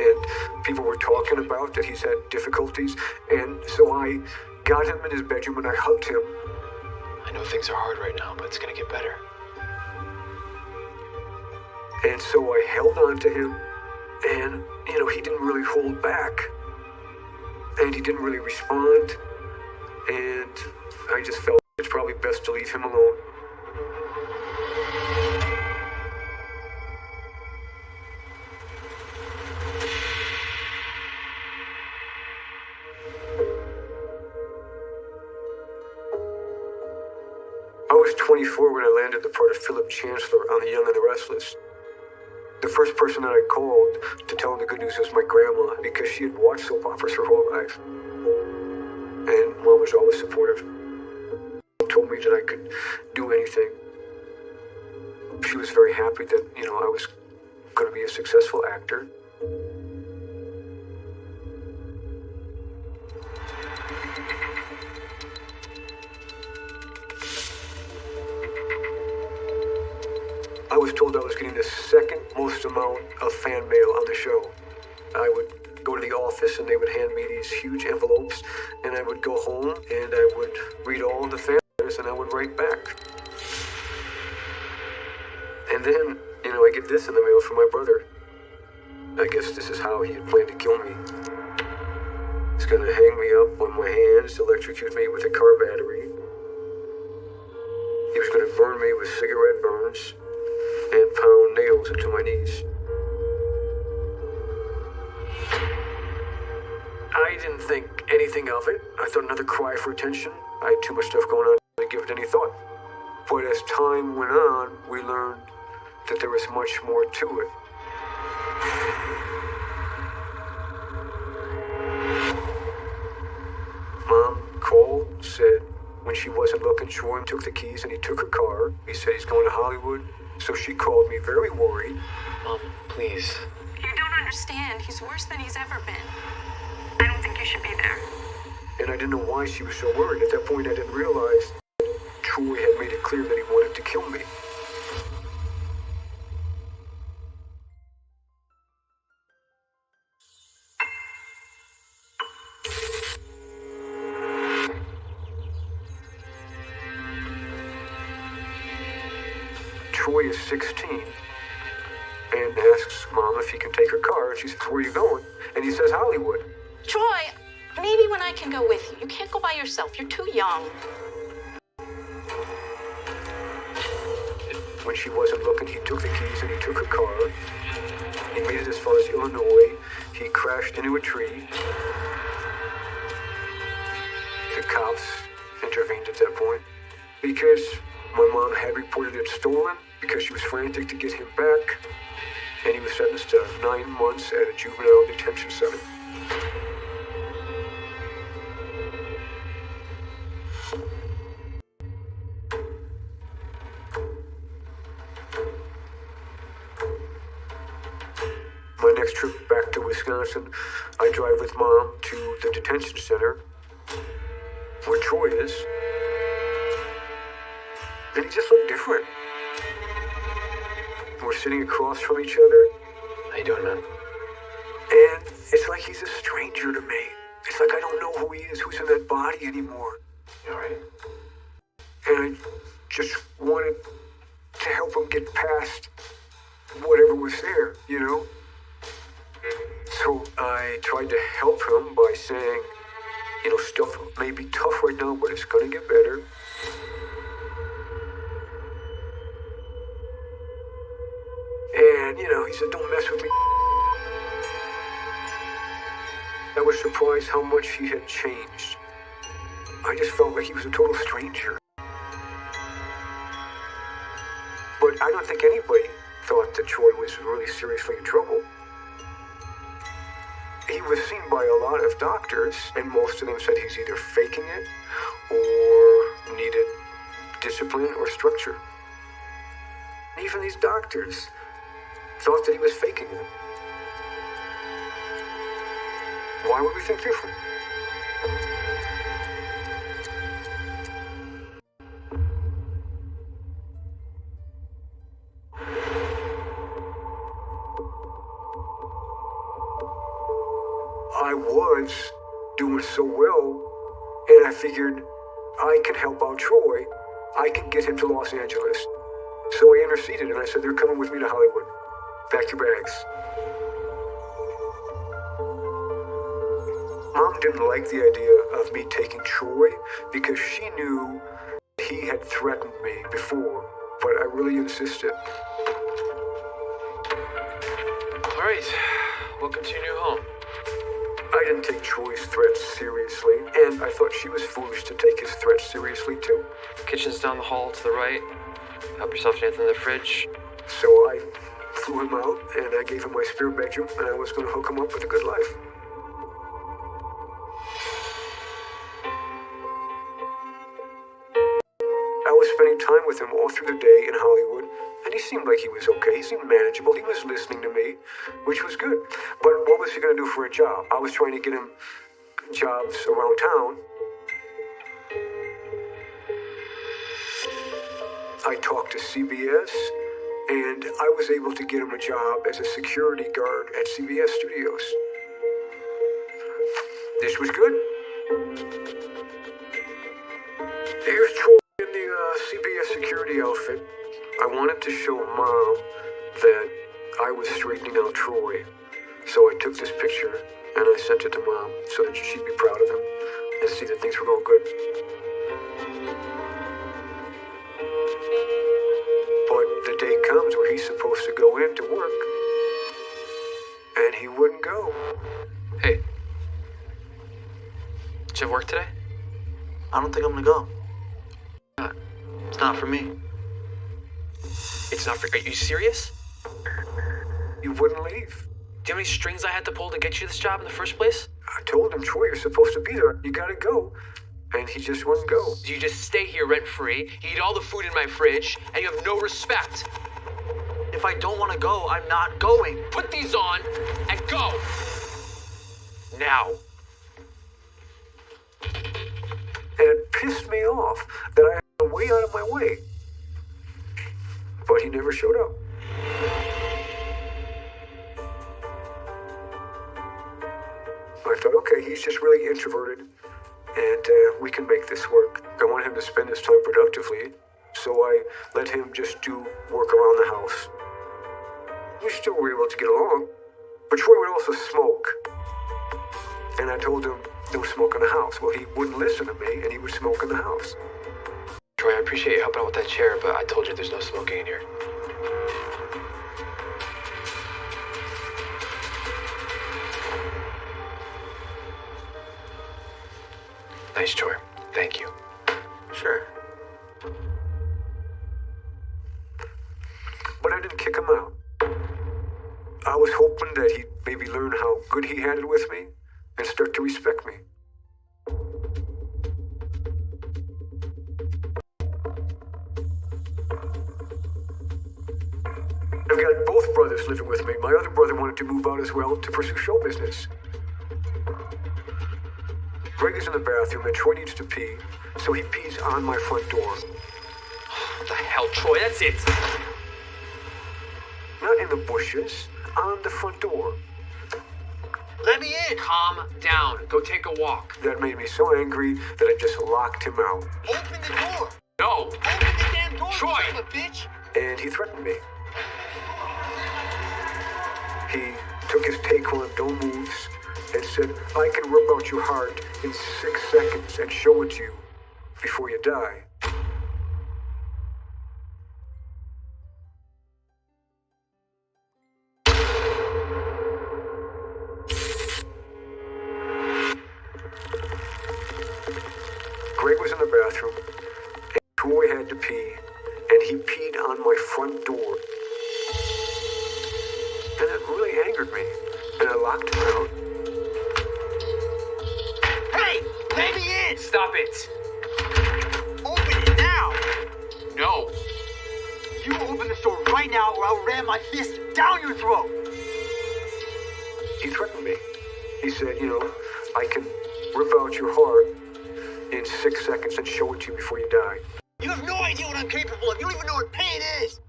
And people were talking about that he's had difficulties, and so I got him in his bedroom and I hugged him. I know things are hard right now, but it's gonna get better. And so I held on to him, and, he didn't really hold back. And he didn't really respond, and I just felt it's probably best to leave him alone. I was 24 when I landed the part of Philip Chancellor on The Young and the Restless. The first person that I called to tell him the good news was my grandma, because she had watched soap operas her whole life. And Mom was always supportive. Told me that I could do anything. She was very happy that, I was going to be a successful actor. I was told I was getting the second most amount of fan mail on the show. I would go to the office and they would hand me these huge envelopes, and I would go home and I would read all of the fan letters and I would write back. And then, I get this in the mail from my brother. I guess this is how he had planned to kill me. He's gonna hang me up on my hands, electrocute me with a car battery. He was gonna burn me with cigarette burns and pound nails into my knees. I didn't think anything of it. I thought another cry for attention. I had too much stuff going on to really give it any thought. But as time went on, we learned that there was much more to it. Mom called, said when she wasn't looking, Troy took the keys and he took her car. He said he's going to Hollywood. So she called me very worried. Mom, please. You don't understand. He's worse than he's ever been. I don't think you should be there. And I didn't know why she was so worried. At that point, I didn't realize Troy had made it clear that he wanted to kill me. Troy is 16 and asks Mom if he can take her car. And she says, "Where are you going?" And he says, "Hollywood." Troy, maybe when I can go with you. You can't go by yourself. You're too young. When she wasn't looking, he took the keys and he took her car. He made it as far as Illinois. He crashed into a tree. The cops intervened at that point because my mom had reported it stolen because she was frantic to get him back, and he was sentenced to 9 months at a juvenile detention center. My next trip back to Wisconsin, I drive with Mom to the detention center where Troy is. And he just looked different. We're sitting across from each other. How you doing, man? And it's like he's a stranger to me. It's like I don't know who he is, who's in that body anymore. You alright? And I just wanted to help him get past whatever was there, you know? So I tried to help him by saying, you know, stuff may be tough right now, but it's gonna get better. And, you know, he said, "Don't mess with me." I was surprised how much he had changed. I just felt like he was a total stranger. But I don't think anybody thought that Troy was really seriously in trouble. He was seen by a lot of doctors, and most of them said he's either faking it or needed discipline or structure. And even these doctors thought that he was faking it. Why would we think different? I was doing so well, and I figured I can help out Troy. I can get him to Los Angeles. So I interceded, and I said, "They're coming with me to Hollywood. Pack your bags." Mom didn't like the idea of me taking Troy because she knew he had threatened me before, but I really insisted. Alright, welcome to your new home. I didn't take Troy's threats seriously, and I thought she was foolish to take his threats seriously too. Kitchen's down the hall to the right. Help yourself to anything in the fridge. So I flew him out, and I gave him my spare bedroom, and I was going to hook him up with a good life. I was spending time with him all through the day in Hollywood, and he seemed like he was okay. He seemed manageable. He was listening to me, which was good. But what was he going to do for a job? I was trying to get him jobs around town. I talked to CBS, and I was able to get him a job as a security guard at CBS Studios. This was good. There's Troy in the CBS security outfit. I wanted to show Mom that I was straightening out Troy. So I took this picture and I sent it to Mom so that she'd be proud of him and see that things were going good. But the day comes where he's supposed to go in to work, and he wouldn't go. Hey. Did you have work today? I don't think I'm gonna go. It's not for me. It's not for... Are you serious? You wouldn't leave. Do you know how many strings I had to pull to get you this job in the first place? I told him, "Troy, you're supposed to be there. You gotta go." And he just wouldn't go. You just stay here rent-free, you eat all the food in my fridge, and you have no respect. If I don't want to go, I'm not going. Put these on and go. Now. And it pissed me off that I had to way out of my way. But he never showed up. I thought, okay, he's just really introverted, and we can make this work. I want him to spend his time productively, so I let him just do work around the house. We still were able to get along, but Troy would also smoke. And I told him, don't smoke in the house. Well, he wouldn't listen to me, and he would smoke in the house. Troy, I appreciate you helping out with that chair, but I told you there's no smoking in here. Nice, Troy. Thank you. Sure. But I didn't kick him out. I was hoping that he'd maybe learn how good he had it with me and start to respect me. I've got both brothers living with me. My other brother wanted to move out as well to pursue show business. Greg is in the bathroom and Troy needs to pee, so he pees on my front door. What the hell, Troy? That's it. Not in the bushes, on the front door. Let me in. Calm down. Go take a walk. That made me so angry that I just locked him out. Open the door! No. Open the damn door, Troy! you son of a bitch! And he threatened me. He took his taekwondo moves and said, I can rip out your heart in 6 seconds and show it to you before you die. Greg was in the bathroom, and Troy had to pee, and he peed on my front door. And it really angered me, and I locked him out. Hey! Let me in! Stop it. Open it now! No. You open the door right now or I'll ram my fist down your throat! He threatened me. He said, I can rip out your heart in 6 seconds and show it to you before you die. You have no idea what I'm capable of. You don't even know what pain is.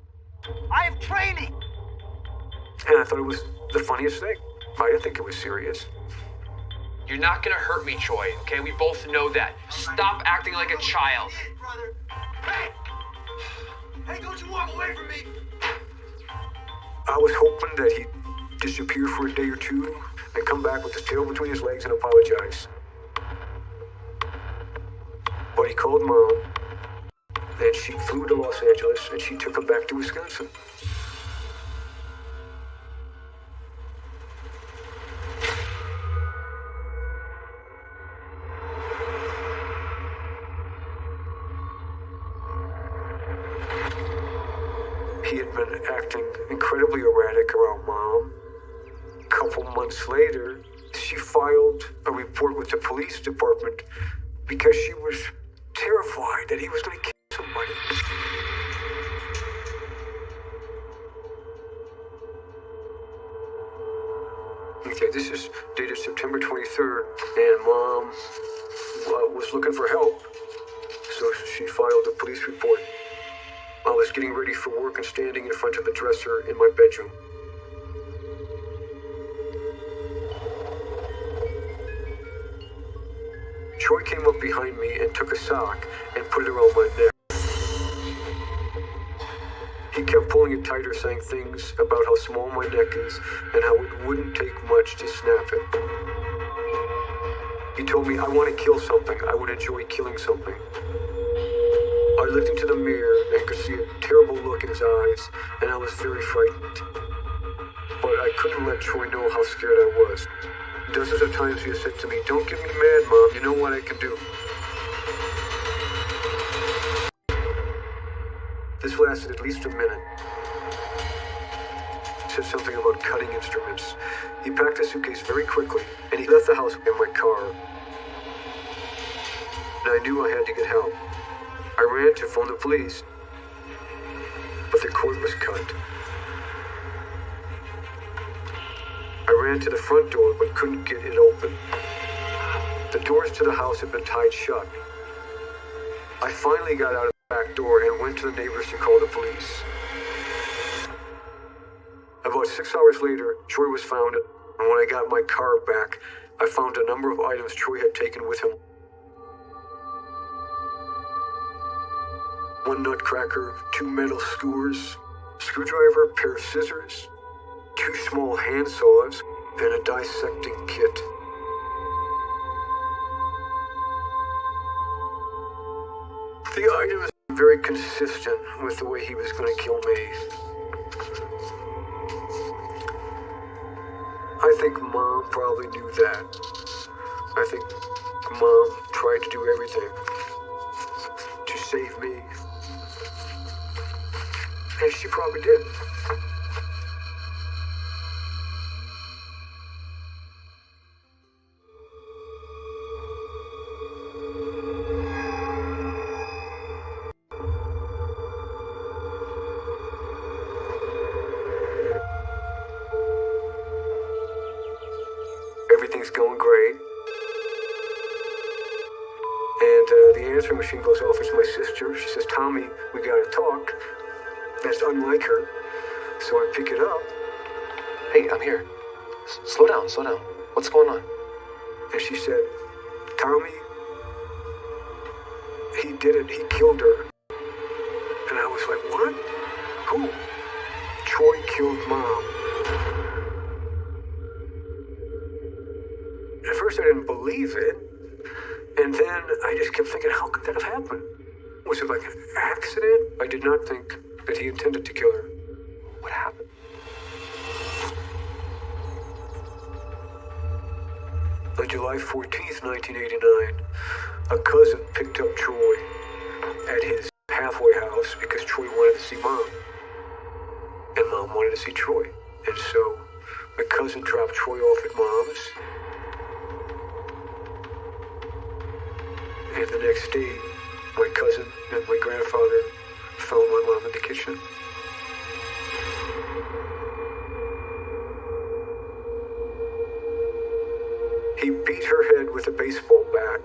I have training. And I thought it was the funniest thing. I didn't think it was serious. You're not gonna hurt me, Troy, okay? We both know that. Stop acting like a child. Brother. Hey! Hey, don't you walk away from me! I was hoping that he'd disappear for a day or two and come back with his tail between his legs and apologize. But he called Mom, and she flew to Los Angeles, and she took him back to Wisconsin. He had been acting incredibly erratic around Mom. A couple months later, she filed a report with the police department because she was terrified that he was going to kill somebody. Okay, this is dated September 23rd, and Mom was looking for help, so she filed a police report. I was getting ready for work and standing in front of the dresser in my bedroom. Troy came up behind me and took a sock and put it around my neck. He kept pulling it tighter, saying things about how small my neck is and how it wouldn't take much to snap it. He told me I want to kill something. I would enjoy killing something. I looked into the mirror and could see a terrible look in his eyes, and I was very frightened. But I couldn't let Troy know how scared I was. Dozens of times he has said to me, "Don't get me mad, Mom. You know what I can do." This lasted at least a minute. He said something about cutting instruments. He packed a suitcase very quickly, and he left the house in my car. And I knew I had to get help. I ran to phone the police, but the cord was cut. I ran to the front door, but couldn't get it open. The doors to the house had been tied shut. I finally got out of the back door and went to the neighbors to call the police. About 6 hours later, Troy was found, and when I got my car back, I found a number of items Troy had taken with him. 1 nutcracker, 2 metal skewers, screwdriver, pair of scissors, 2 small hand saws, and a dissecting kit. The item is very consistent with the way he was going to kill me. I think Mom probably knew that. I think Mom tried to do everything to save me. And she probably did. Everything's going great. And the answering machine goes off. It's my sister. She says, "Tommy, we gotta talk." That's unlike her. So I pick it up. "Hey, I'm here. Slow down. What's going on?" And she said, "Tommy, he did it. He killed her." And I was like, "What? Who?" "Troy killed Mom." At first I didn't believe it. And then I just kept thinking, how could that have happened? Was it like an accident? I did not think that he intended to kill her. What happened? On July 14th, 1989, a cousin picked up Troy at his halfway house because Troy wanted to see Mom. And Mom wanted to see Troy. And so my cousin dropped Troy off at Mom's. And the next day, my cousin and my grandfather found my mom in the kitchen. He beat her head with a baseball bat.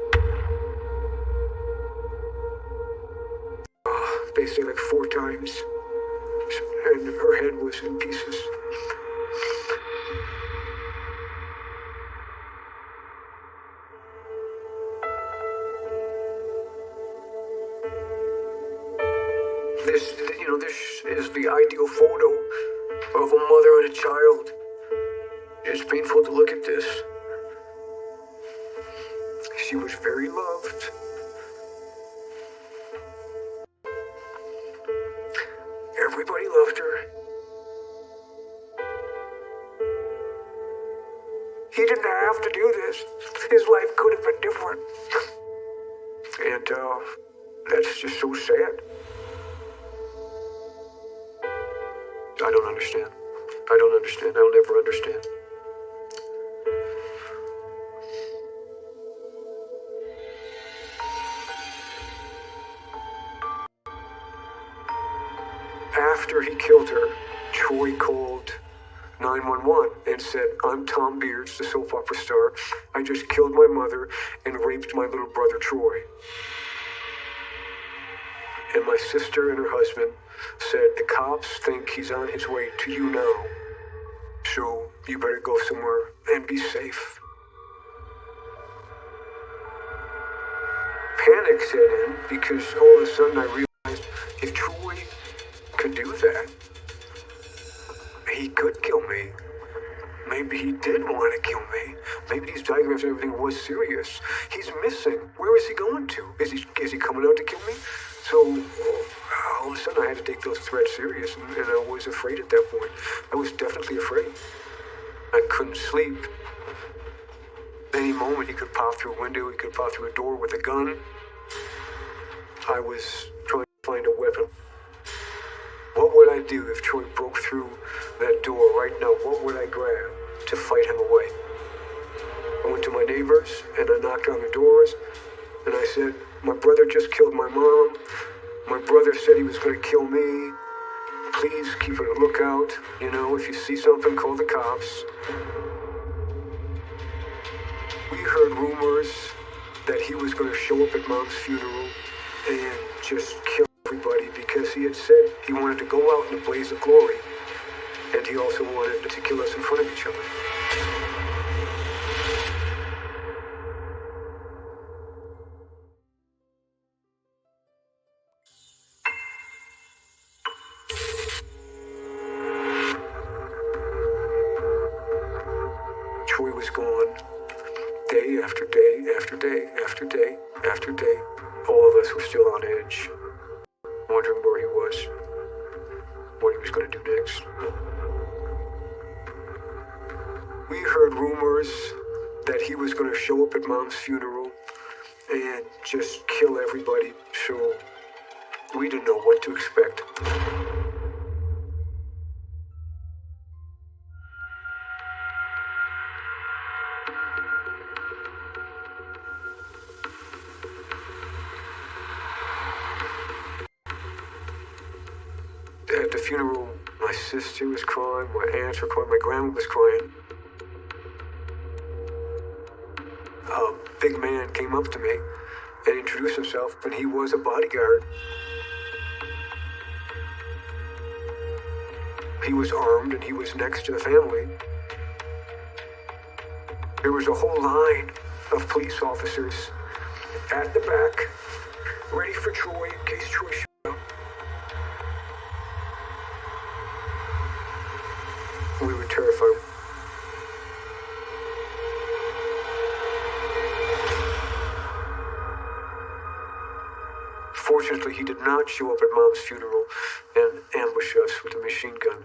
They say like 4 times. And her head was in pieces. This is the ideal photo of a mother and a child. It's painful to look at this. She was very loved. Everybody loved her. He didn't have to do this. His life could have been different. And that's just so sad. I don't understand. I'll never understand. After he killed her, Troy called 911 and said, "I'm Tom Beards, the soap opera star. I just killed my mother and raped my little brother Troy." And my sister and her husband said, "The cops think he's on his way to you now. So you better go somewhere and be safe." Panic set in because all of a sudden I realized if Troy could do that, he could kill me. Maybe he did want to kill me. Maybe these diagrams and everything was serious. He's missing. Where is he going to? Is he coming out to kill me? So all of a sudden I had to take those threats serious, and I was afraid at that point. I was definitely afraid. I couldn't sleep. Any moment he could pop through a window, he could pop through a door with a gun. I was trying to find a weapon. What would I do if Troy broke through that door right now? What would I grab to fight him away? I went to my neighbors and I knocked on their doors and I said, "My brother just killed my mom. My brother said he was going to kill me. Please keep a lookout. If you see something, call the cops." We heard rumors that he was going to show up at Mom's funeral and just kill everybody because he had said he wanted to go out in a blaze of glory, and he also wanted to kill us in front of each other. day after day after day, all of us were still on edge, wondering where he was, what he was going to do next. We heard rumors that he was going to show up at Mom's funeral and just kill everybody, so we didn't know what to expect. At the funeral, my sister was crying, my aunts were crying, my grandma was crying. A big man came up to me and introduced himself, and he was a bodyguard. He was armed and he was next to the family. There was a whole line of police officers at the back, ready for Troy in case Troy showed up. We were terrified. Fortunately, he did not show up at Mom's funeral and ambush us with a machine gun.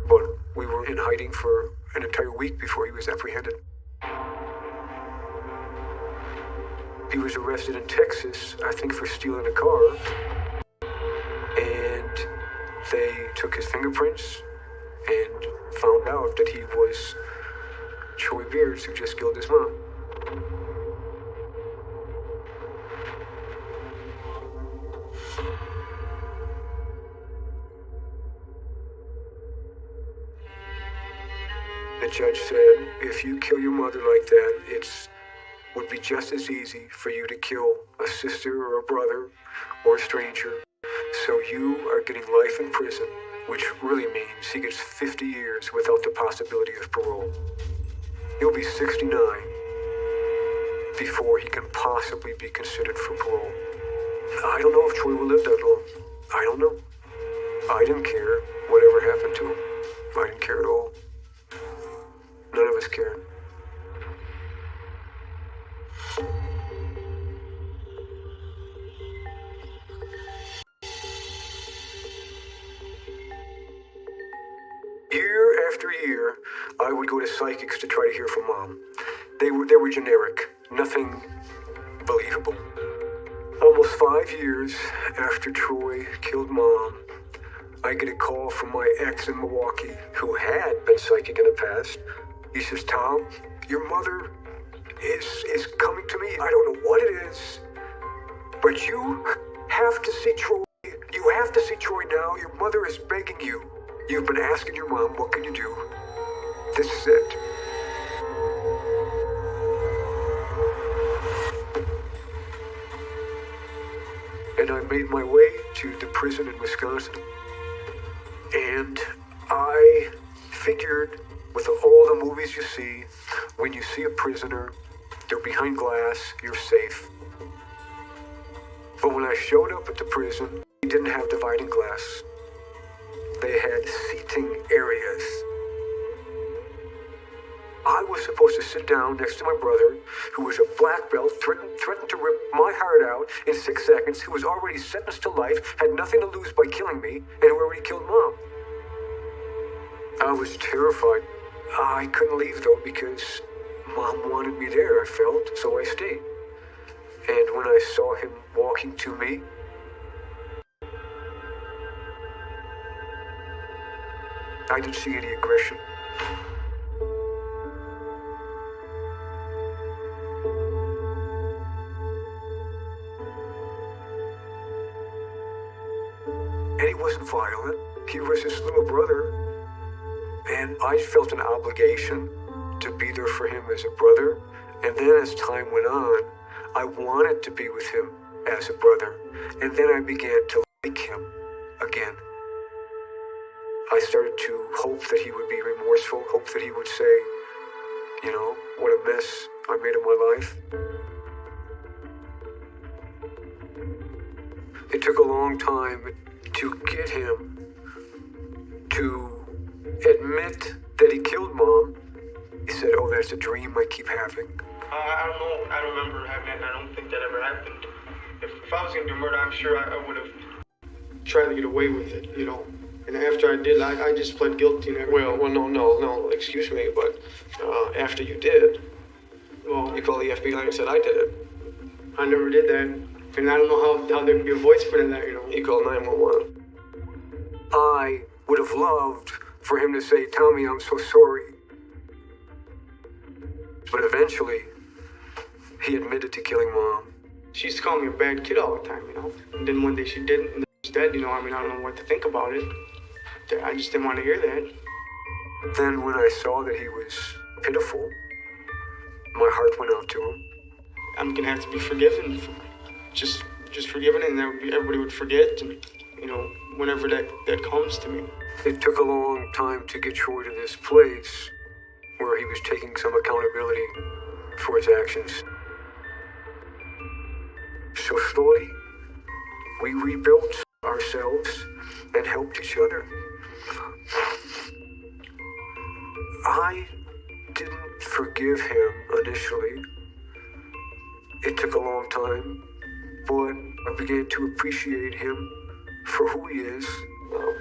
But we were in hiding for an entire week before he was apprehended. He was arrested in Texas, I think for stealing a car. And they took his fingerprints and found out that he was Troy Beards, who just killed his mom. The judge said, if you kill your mother like that, it would be just as easy for you to kill a sister or a brother or a stranger. So you are getting life in prison, which really means he gets 50 years without the possibility of parole. He'll be 69 before he can possibly be considered for parole. I don't know if Troy will live that long. I don't know. I didn't care whatever happened to him. I didn't care at all. None of us cared. Year after year, I would go to psychics to try to hear from Mom. They were generic, nothing believable. Almost 5 years after Troy killed Mom, I get a call from my ex in Milwaukee, who had been psychic in the past. He says, Tom, your mother is coming to me. I don't know what it is, but you have to see Troy. You have to see Troy now. Your mother is begging you. You've been asking your mom, what can you do? This is it. And I made my way to the prison in Wisconsin. And I figured, with all the movies you see, when you see a prisoner, they're behind glass, you're safe. But when I showed up at the prison, they didn't have dividing glass. They had seating areas. I was supposed to sit down next to my brother, who was a black belt, threatened to rip my heart out in 6 seconds, who was already sentenced to life, had nothing to lose by killing me, and who already killed Mom. I was terrified. I couldn't leave, though, because Mom wanted me there, I felt, so I stayed. And when I saw him walking to me, I didn't see any aggression. And he wasn't violent. He was his little brother. And I felt an obligation to be there for him as a brother. And then as time went on, I wanted to be with him as a brother. And then I began to like him again. I started to hope that he would be remorseful, hope that he would say, you know, what a mess I made of my life. It took a long time to get him to admit that he killed Mom. He said, oh, that's a dream I keep having. I don't know. I don't remember having that, and I don't think that ever happened. If I was gonna do murder, I'm sure I would have tried to get away with it, you know. And after I did, I just pled guilty and everything. Well, no, excuse me, but after you did, Well, you called the FBI and said I did it. I never did that. And I don't know how there can be a voice print of that, you know. You called 911. I would have loved for him to say, Tommy, I'm so sorry. But eventually, he admitted to killing Mom. She used to call me a bad kid all the time, you know. And then one day she didn't, and she's dead, you know. I mean, I don't know what to think about it. I just didn't want to hear that. Then when I saw that he was pitiful, my heart went out to him. I'm gonna have to be forgiven. Just forgiven, and everybody would forget, and, you know, whenever that comes to me. It took a long time to get Troy to this place where he was taking some accountability for his actions. So slowly, we rebuilt ourselves and helped each other. I didn't forgive him initially. It took a long time, but I began to appreciate him for who he is.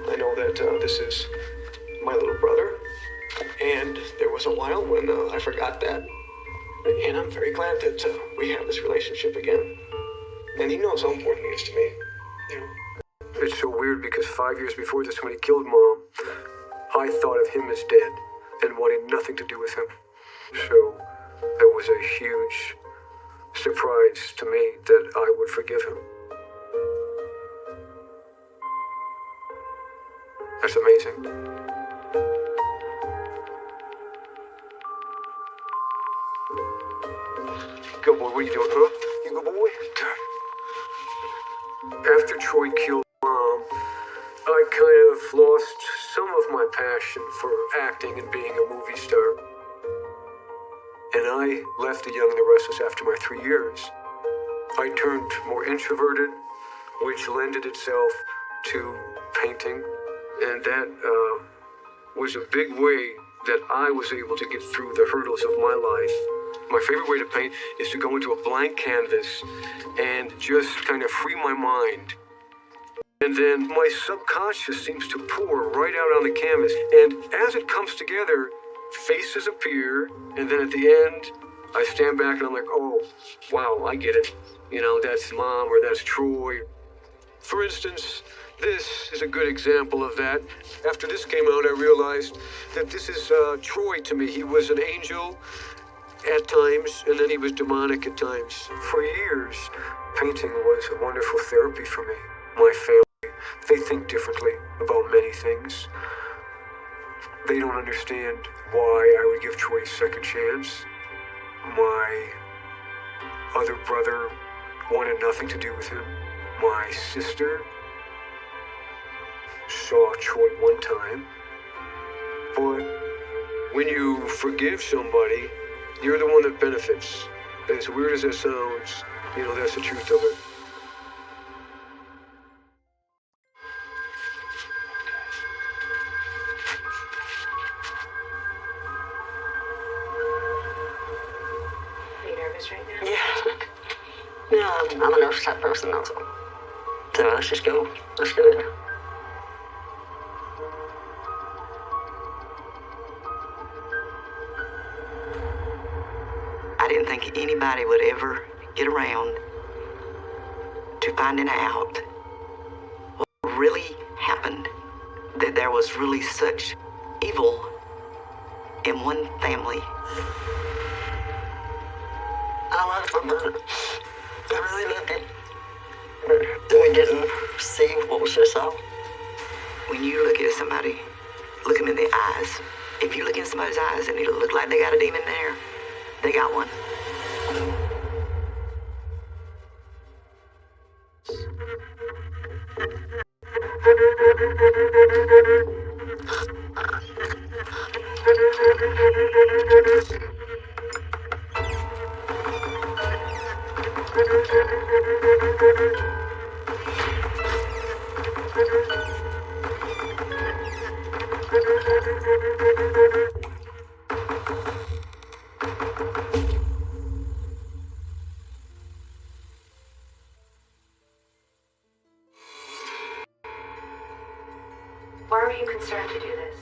I know that this is my little brother, and there was a while when I forgot that. And I'm very glad that we have this relationship again. And he knows how important he is to me. You know. It's so weird because 5 years before this, when he killed Mom, I thought of him as dead and wanted nothing to do with him. So that was a huge surprise to me that I would forgive him. That's amazing. Good boy, what are you doing, huh? You good boy? Good. After Troy killed Mom, I kind of lost some of my passion for acting and being a movie star. And I left The Young and the Restless after my 3 years. I turned more introverted, which lended itself to painting. And that was a big way that I was able to get through the hurdles of my life. My favorite way to paint is to go into a blank canvas and just kind of free my mind. And then my subconscious seems to pour right out on the canvas. And as it comes together, faces appear, and then at the end, I stand back and I'm like, oh, wow, I get it. You know, that's Mom or that's Troy. For instance, this is a good example of that. After this came out, I realized that this is Troy to me. He was an angel at times, and then he was demonic at times. For years, painting was a wonderful therapy for me. My family, they think differently about many things. They don't understand why I would give Troy a second chance. My other brother wanted nothing to do with him. My sister saw Troy one time. But when you forgive somebody, you're the one that benefits. As weird as that sounds, you know, that's the truth of it. Are you nervous right now? Yeah, I'm a nervous type person also. So let's just go. Let's do it. I didn't think anybody would ever get around to finding out what really happened. That there was really such evil in one family. I loved my brother. I really loved him. But we didn't see what we should have saw. When you look at somebody, look them in the eyes. If you look in somebody's eyes and it look like they got a demon there, they got one. Why were you concerned to do this?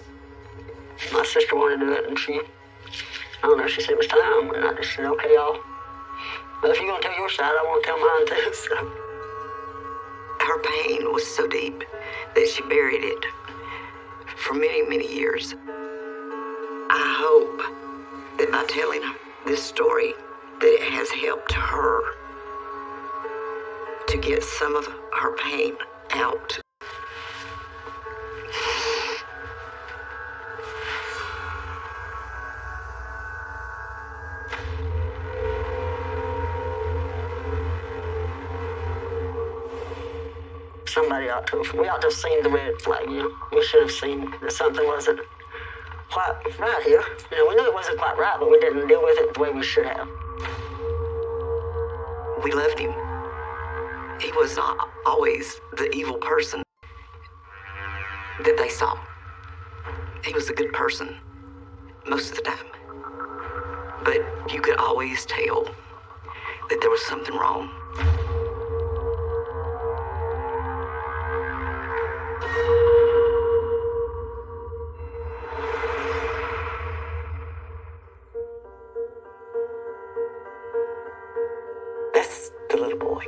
My sister wanted to do it, and I don't know, she said it was time, and I just said, okay, y'all. But if you're going to tell your side, I want to tell mine too, so. Her pain was so deep that she buried it for many, many years. I hope that by telling this story, that it has helped her to get some of her pain out. Somebody we ought to have seen the red flag, you know. We should have seen that something wasn't quite right here. You know, we knew it wasn't quite right, but we didn't deal with it the way we should have. We loved him. He was not always the evil person that they saw. He was a good person most of the time. But you could always tell that there was something wrong. That's the little boy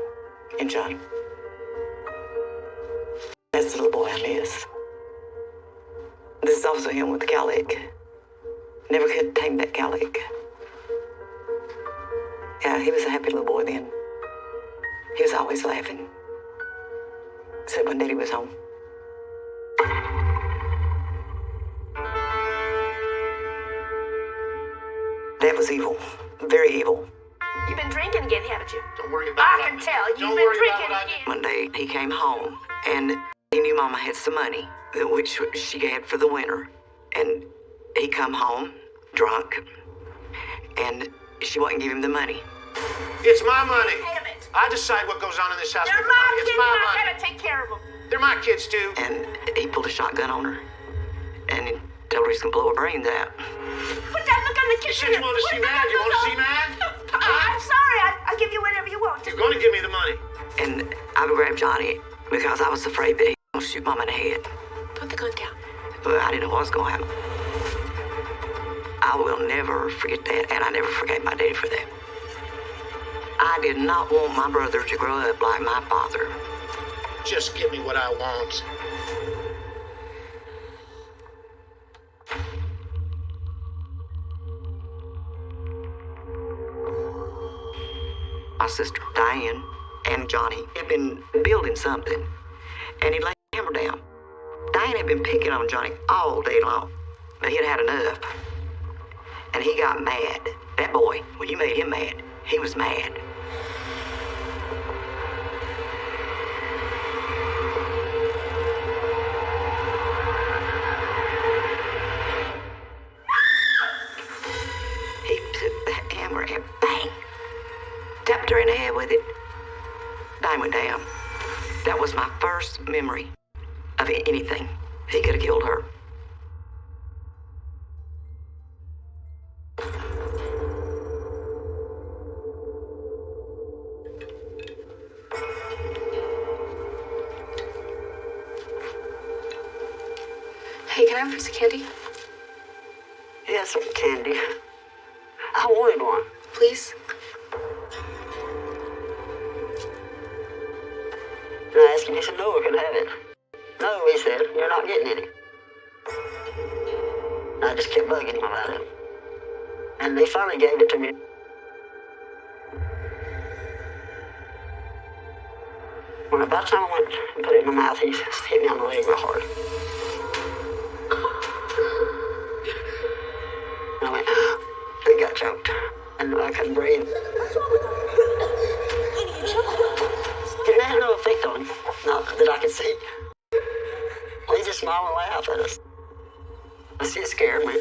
in Johnny. That's the little boy I miss. This is also him with the cowlick. Never could tame that cowlick. Yeah, he was a happy little boy then. He was always laughing. Except when Daddy was home. That was evil. Very evil. You've been drinking again, haven't you? Don't worry about I it. can tell. You've Don't been worry drinking about again. One day he came home and he knew Mama had some money, which she had for the winter. And he come home drunk and she wouldn't give him the money. It's my money. Damn it. I decide what goes on in this house. They're with the money. my It's kids, my and I money. gotta take care of them. They're my kids too. And he pulled a shotgun on her and he told her he's gonna blow her brains out. Put that look on the You kid's said you want to see mad. You want to see mad? I'm sorry. I'll give you whatever you want. You're going to give me the money. And I grabbed Johnny because I was afraid that he was gonna shoot Mama in the head. Put the gun down. But I didn't know what was gonna happen. I will never forget that, and I never forgave my daddy for that. I did not want my brother to grow up like my father. Just give me what I want. My sister Diane and Johnny had been building something, and he laid the hammer down. Diane had been picking on Johnny all day long, but he had had enough. And he got mad. That boy, when you made him mad, he was mad. He took that hammer and bang, tapped her in the head with it. Diane went down. That was my first memory of anything. He could have killed her. Hey, can I have a piece of candy? Yeah, some candy. I wanted one. Please? And I asked him, he said, no, we can have it. No, he said, you're not getting any. And I just kept bugging him about it. And they finally gave it to me. When about the time I went and put it in my mouth, he hit me on the leg real hard. And I went, and got choked. And I couldn't breathe. It had no effect on him, not that I could see. He just smiled and laughed at us. It scared me.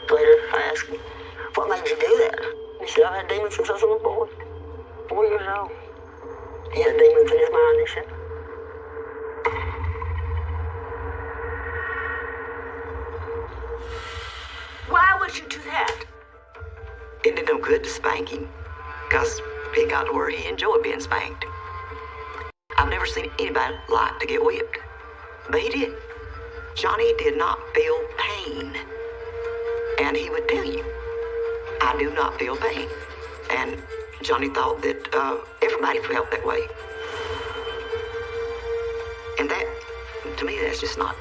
Later, I asked him, what made you do that? He said, I've had demons since I was a little boy. 4 years old. He had demons in his mind, he said. Why would you do that? It did no good to spank him, because he got to where he enjoyed being spanked. I've never seen anybody like to get whipped. But he did. Johnny did not feel pain. And he would tell you, I do not feel pain. And Johnny thought that everybody felt that way. And that, to me, that's just not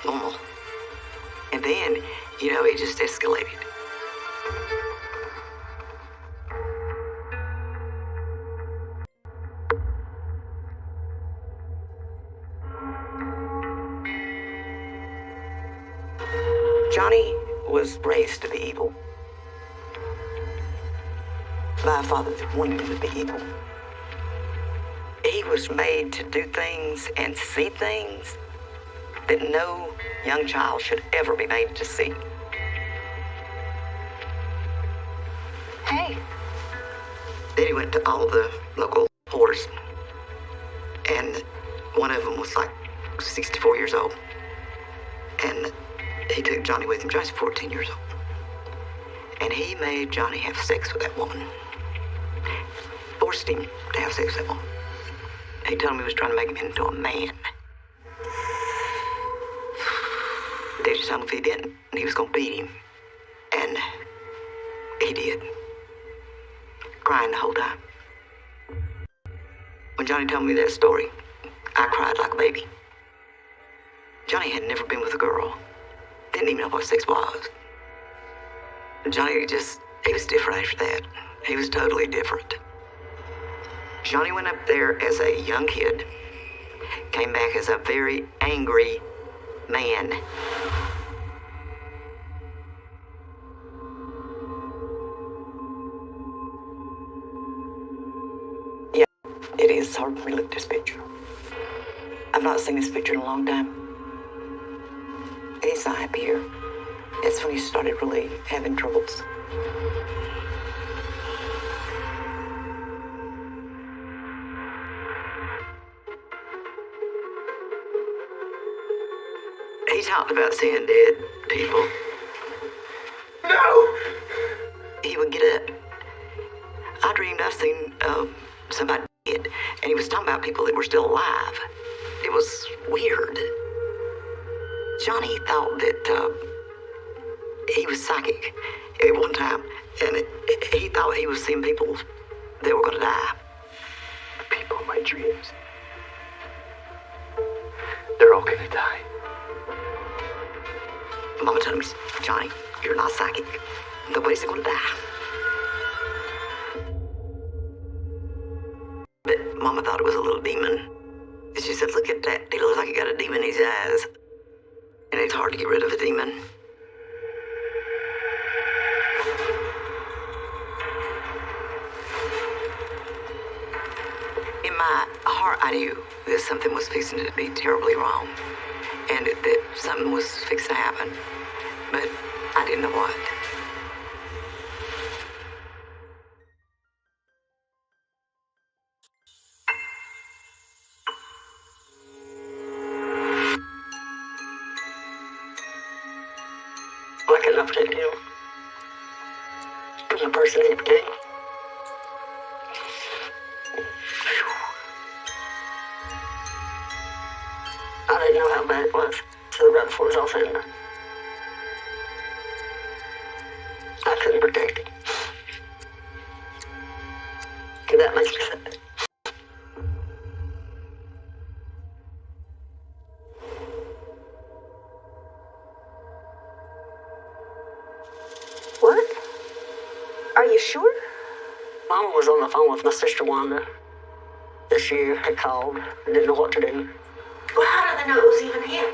normal. And then, you know, it just escalated. Johnny was raised to be evil. My father wanted him to be evil. He was made to do things and see things that no young child should ever be made to see. Hey. Then he went to all the local whores, and one of them was like 64 years old. And he took Johnny with him. Johnny's 14 years old. And he made Johnny have sex with that woman. Forced him to have sex with that woman. He told him he was trying to make him into a man. They just told him if he didn't, he was going to beat him. And he did. Crying the whole time. When Johnny told me that story, I cried like a baby. Johnny had never been with a girl. Didn't even know what sex was. Johnny he was different after that. He was totally different. Johnny went up there as a young kid, came back as a very angry man. Yeah, it is hard to look at this picture. I've not seen this picture in a long time. He's not happy here. That's when he started really having troubles. He talked about seeing dead people. No! He would get up. I dreamed I seen somebody dead, and he was talking about people that were still alive. It was weird. Johnny thought that he was psychic at one time, and he thought he was seeing people that were going to die. The people in my dreams, they're all going to die. Mama told him, Johnny, you're not psychic. Nobody's going to die. But Mama thought it was a little demon. And she said, look at that. He looks like he got a demon in his eyes. And it's hard to get rid of a demon. In my heart, I knew that something was fixing to be terribly wrong. And that something was fixing to happen. But I didn't know what. I could not protect him from the person he became. I didn't know how bad it was until right before it was all said and done. I couldn't protect him. And that makes me sad. What? Are you sure? Mama was on the phone with my sister Wanda this year. Had called. I didn't know what to do. Well, how do they know it was even him?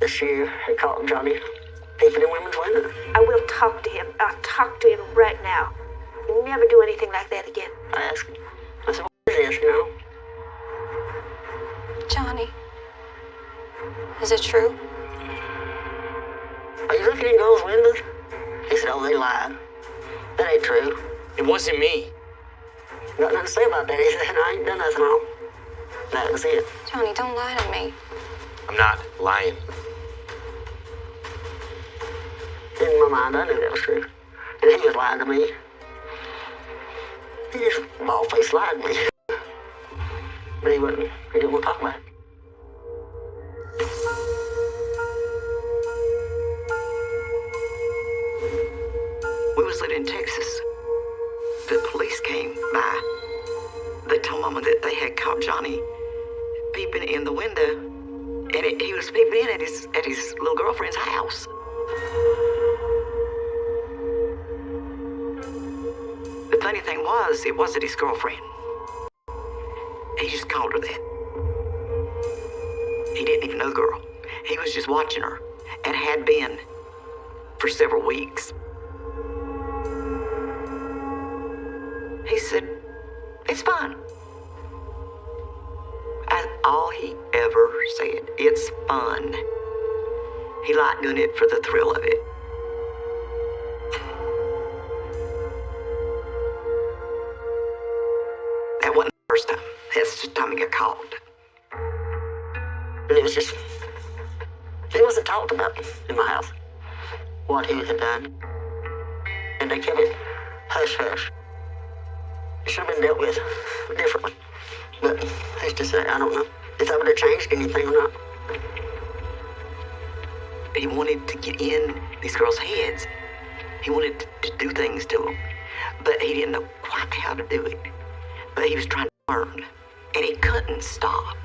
This year, had caught Johnny peeping in women's windows. I will talk to him. I'll talk to him right now. You'll never do anything like that again. I asked him. I said, what is this, you know? Johnny, is it true? Are you looking in girls' windows? He said, oh, they lied. That ain't true. It wasn't me. Got nothing to say about that. He said, I ain't done nothing wrong. That was it. Johnny, don't lie to me. I'm not lying. In my mind, I knew that was true. And he was lying to me. He just bald-faced lied to me. But he didn't want to talk about it. We was living in Texas. The police came by. They told Mama that they had caught Johnny peeping in the window, and he was peeping in at his little girlfriend's house. The funny thing was, it wasn't his girlfriend. He just called her that. He didn't even know the girl. He was just watching her, and had been for several weeks. He said, "It's fun." That's all he ever said. It's fun. He liked doing it for the thrill of it. That wasn't the first time. That's the time he got caught. And it wasn't talked about in my house, what he had done. And they kept it hush hush. It should have been dealt with differently. But who's to say? I don't know if that would have changed anything or not. He wanted to get in these girls' heads. He wanted to do things to them. But he didn't know quite how to do it. But he was trying to learn. And he couldn't stop.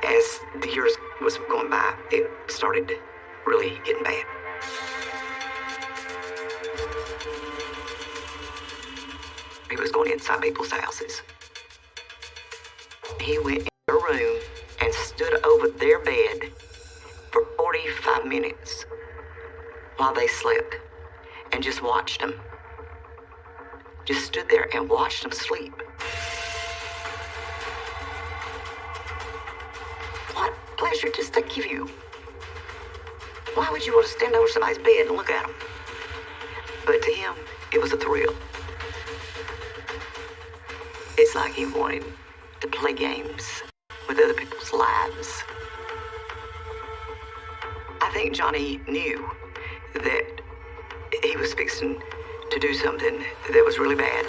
As the years was going by, it started really getting bad. He was going inside people's houses. He went in their room and stood over their bed for 45 minutes while they slept and just watched them. Just stood there and watched them sleep. What pleasure does that give you? Why would you want to stand over somebody's bed and look at them? But to him, it was a thrill. It's like he wanted to play games with other people's lives. I think Johnny knew that he was fixing to do something that was really bad.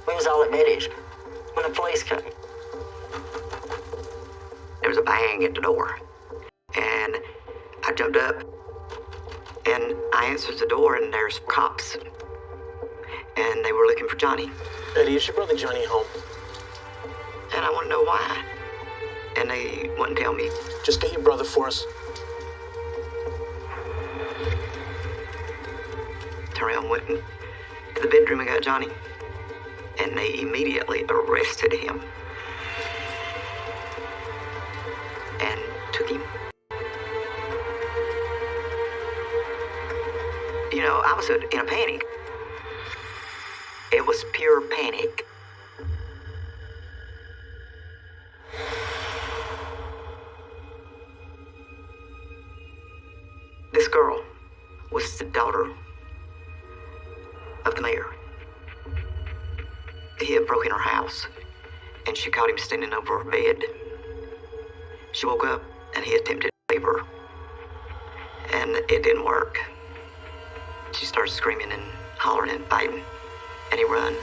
We was all at Betty's when the police came. There was a bang at the door, and I jumped up, and I answered the door, and there's cops, and they were looking for Johnny. Eddie, is your brother Johnny home? And I want to know why, and they wouldn't tell me. Just get your brother for us. Tyrell went to the bedroom and got Johnny, and they immediately arrested him and took him. You know, I was in a panic. It was pure panic. This girl was the daughter of the mayor. He had broken her house, and she caught him standing over her bed. She woke up, and he attempted to rape her, and it didn't work. She started screaming and hollering and fighting, and he run.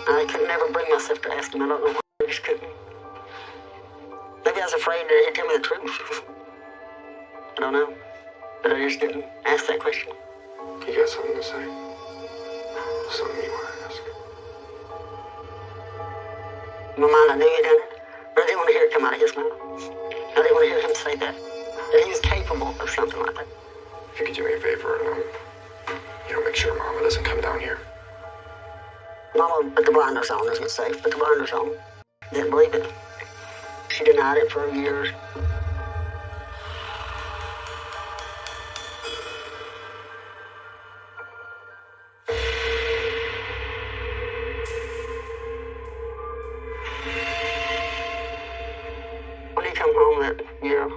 I could never bring myself to ask him. I don't know why. I just couldn't. Maybe I was afraid that he'd tell me the truth. I don't know. But I just didn't ask that question. You got something to say? Something you want to ask? In my mind, I knew he'd done it, but I didn't want to hear it come out of his mouth. I didn't want to hear him say that he was capable of something like that. If you could do me a favor, make sure Mama doesn't come down here. Mama put the blinders on, as it's safe. Put the blinders on. Didn't believe it. She denied it for years. When he come home that year,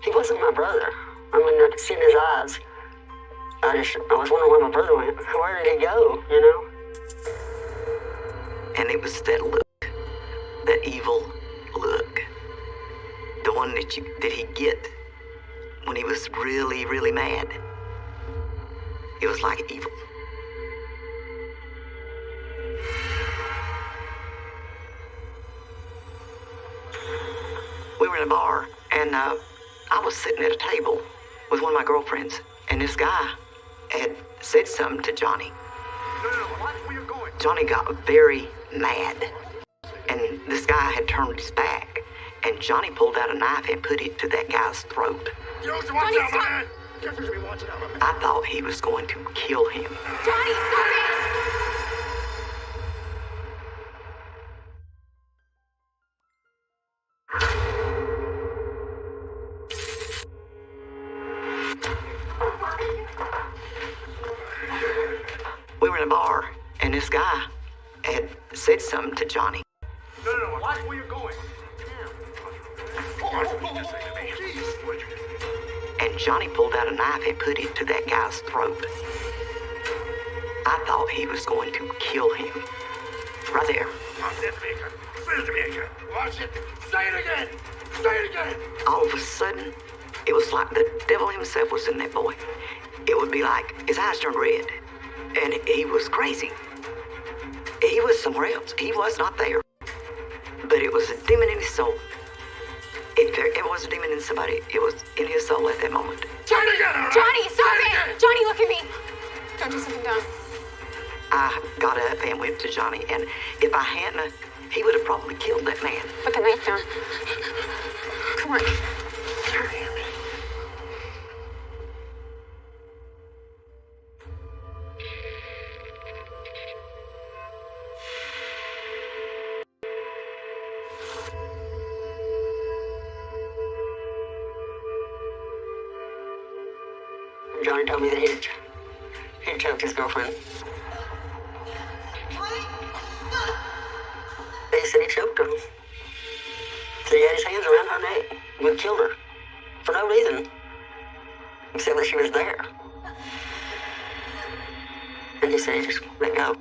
he wasn't my brother. I mean, I could see in his eyes. I was wondering where my brother went. Where did he go, you know? And it was that look, that evil look, the one that he'd get when he was really, really mad. It was like evil. We were in a bar, and I was sitting at a table with one of my girlfriends, and this guy had said something to Johnny. Johnny got very mad, and this guy had turned his back, and Johnny pulled out a knife and put it to that guy's throat. I thought he was going to kill him. Johnny, stop it! We were in a bar, and this guy had said something to Johnny. No, watch where you're going. And Johnny pulled out a knife and put it to that guy's throat. I thought he was going to kill him. Right there. Watch it. Say it again. Say it again. All of a sudden, it was like the devil himself was in that boy. It would be like his eyes turned red, and he was crazy. He was somewhere else. He was not there. But it was a demon in his soul. If there ever was a demon in somebody, it was in his soul at that moment. Johnny, stop it! Johnny, look at me. Don't do something dumb. I got up and went to Johnny, and if I hadn't, he would have probably killed that man. Put the knife down. Come on. Johnny told me that he'd choked his girlfriend. They said he choked her. So he had his hands around her neck and would kill her for no reason, except that she was there. And he said he just let go.